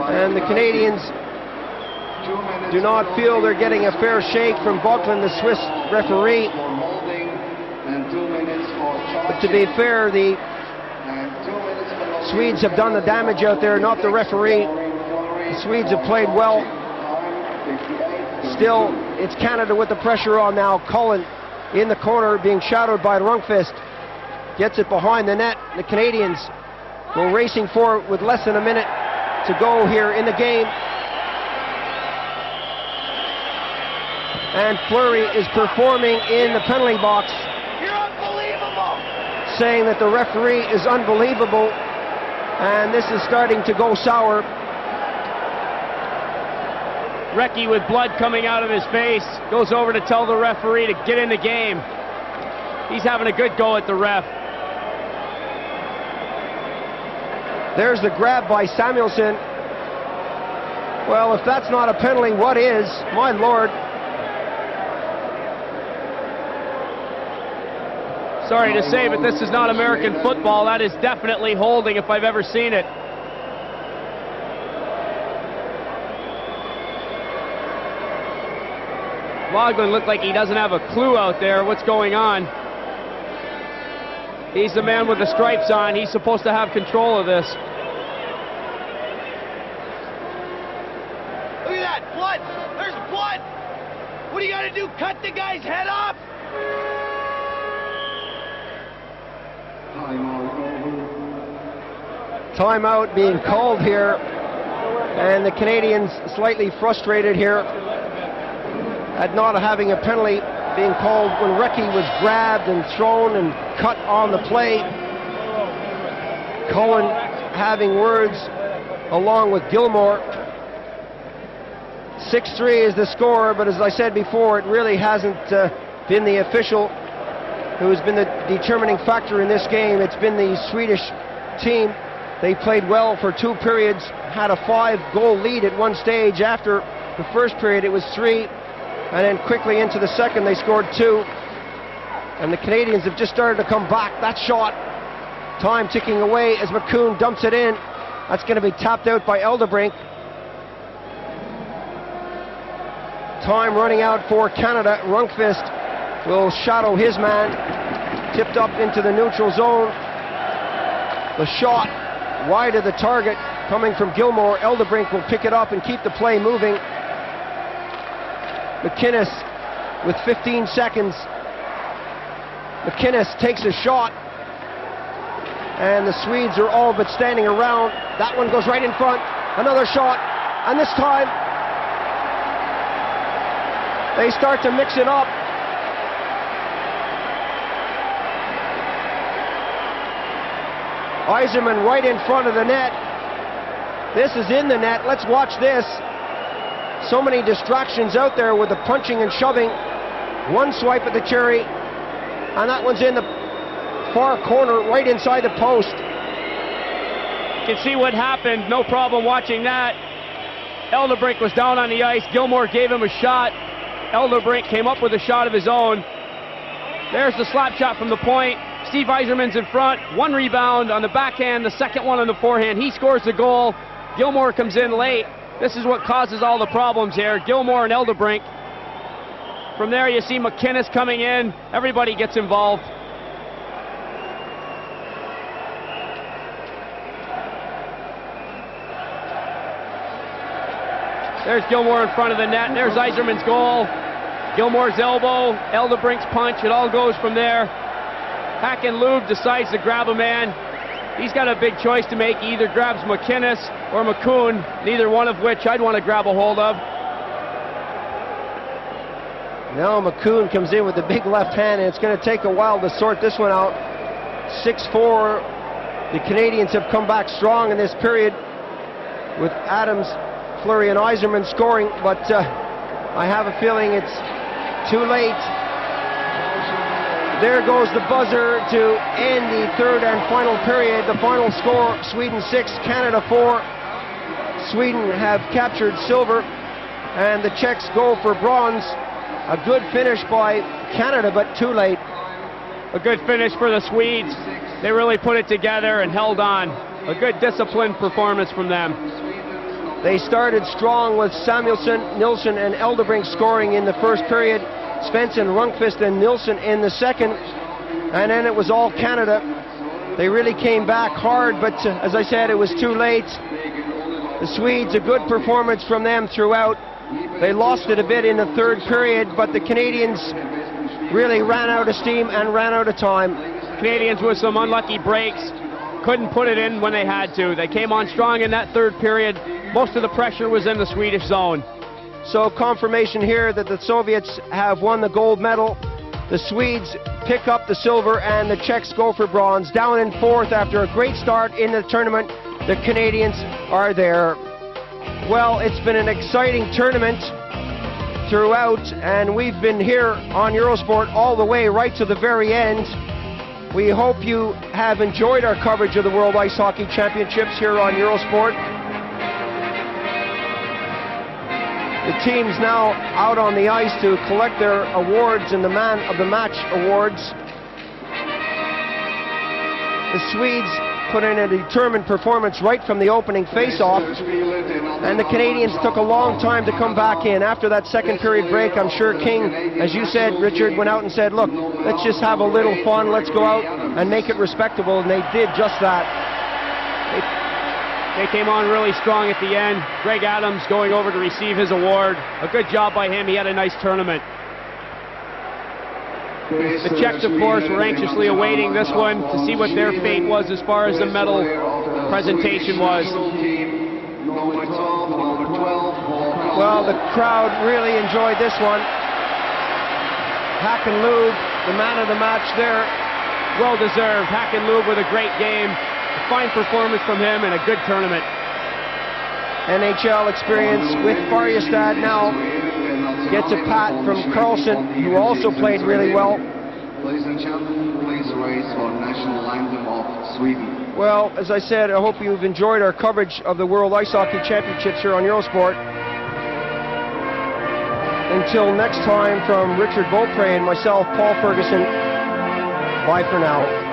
And the Canadians do not feel they're getting a fair shake from Boglin, the Swiss referee. But to be fair, the Swedes have done the damage out there, not the referee. The Swedes have played well. Still, it's Canada with the pressure on now. Cullen in the corner being shadowed by Rundqvist. Gets it behind the net. The Canadians go racing for it with less than a minute to go here in the game. And Fleury is performing in the penalty box. You're unbelievable! Saying that the referee is unbelievable. And this is starting to go sour. Recchi with blood coming out of his face goes over to tell the referee to get in the game. He's having a good go at the ref. There's the grab by Samuelsson. Well, if that's not a penalty, what is? My Lord. Sorry to say, but this is not American football. That is definitely holding if I've ever seen it. Boglin looked like he doesn't have a clue out there what's going on. He's the man with the stripes on. He's supposed to have control of this. Look at that! Blood! There's blood! What do you gotta do? Cut the guy's head off? Timeout being called here. And the Canadians slightly frustrated here at not having a penalty being called when Recchi was grabbed and thrown and cut on the play. Cullen having words along with Gilmore. 6-3 is the score, but as I said before, it really hasn't been the official who's been the determining factor in this game. It's been the Swedish team. They played well for 2 periods, had a 5-goal lead at one stage. After the first period, it was 3. And then quickly into the second, they scored 2. And the Canadians have just started to come back. That shot, time ticking away as McCoon dumps it in. That's going to be tapped out by Eldebrink. Time running out for Canada. Rundqvist will shadow his man. Tipped up into the neutral zone. The shot wide of the target coming from Gilmore. Eldebrink will pick it up and keep the play moving. McInnes with 15 seconds. McInnes takes a shot, and the Swedes are all but standing around. That one goes right in front. Another shot, and this time they start to mix it up. Yzerman right in front of the net. This is in the net. Let's watch this. So many distractions out there with the punching and shoving. One swipe at the cherry, and that one's in the far corner, right inside the post. You can see what happened. No problem watching that. Eldebrink was down on the ice. Gilmore gave him a shot. Eldebrink came up with a shot of his own. There's the slap shot from the point. Steve Yzerman's in front. One rebound on the backhand, the second one on the forehand. He scores the goal. Gilmore comes in late. This is what causes all the problems here. Gilmore and Eldebrink. From there you see McInnes coming in. Everybody gets involved. There's Gilmore in front of the net. There's Yzerman's goal. Gilmore's elbow, Eldebrink's punch. It all goes from there. Hakan-Lube decides to grab a man. He's got a big choice to make. He either grabs McInnes or McCoon, neither one of which I'd want to grab a hold of. Now McCoon comes in with the big left hand, and it's going to take a while to sort this one out. 6-4. The Canadians have come back strong in this period with Adams, Fleury, and Yzerman scoring, but I have a feeling it's too late. There goes the buzzer to end the third and final period. The final score, Sweden 6, Canada 4. Sweden have captured silver, and the Czechs go for bronze. A good finish by Canada, but too late. A good finish for the Swedes. They really put it together and held on. A good disciplined performance from them. They started strong with Samuelsson, Nilsson, and Eldebrink scoring in the first period. Svensson, Rundqvist, and Nilsson in the second. And then it was all Canada. They really came back hard, but as I said, it was too late. The Swedes, a good performance from them throughout. They lost it a bit in the third period, but the Canadians really ran out of steam and ran out of time. Canadians with some unlucky breaks. Couldn't put it in when they had to. They came on strong in that third period. Most of the pressure was in the Swedish zone. So confirmation here that the Soviets have won the gold medal. The Swedes pick up the silver, and the Czechs go for bronze. Down in fourth after a great start in the tournament, the Canadians are there. Well, it's been an exciting tournament throughout, and we've been here on Eurosport all the way right to the very end. We hope you have enjoyed our coverage of the World Ice Hockey Championships here on Eurosport. The team's now out on the ice to collect their awards and the Man of the Match awards. The Swedes put in a determined performance right from the opening face-off, and the Canadians took a long time to come back in. After that second period break, I'm sure King, as you said, Richard, went out and said, look, let's just have a little fun, let's go out and make it respectable, and they did just that. They came on really strong at the end. Greg Adams going over to receive his award. A good job by him. He had a nice tournament. The Czechs, of course, were anxiously awaiting this one to see what their fate was as far as the medal presentation was. Well, the crowd really enjoyed this one. Hakan-Lube, the man of the match there. Well deserved. Hakan-Lube with a great game. A fine performance from him and a good tournament. NHL experience with Färjestad now. Gets a pat from Carlson, who also played really well. Ladies and gentlemen, please raise for national anthem of Sweden. Well, as I said, I hope you've enjoyed our coverage of the World Ice Hockey Championships here on Eurosport. Until next time, from Richard Beaupre and myself, Paul Ferguson, Bye for now.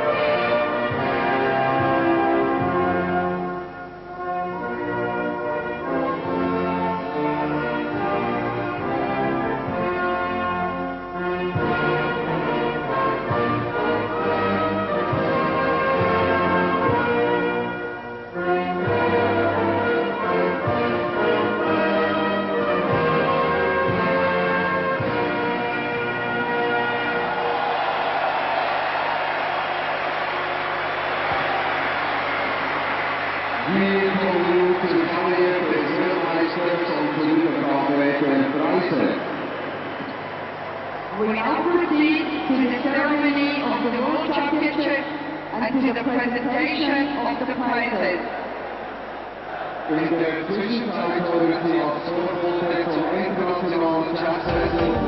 We now proceed to the ceremony of the World Championship and to the presentation of the prizes. In der Zwischenzeit wurde sie auf International Champions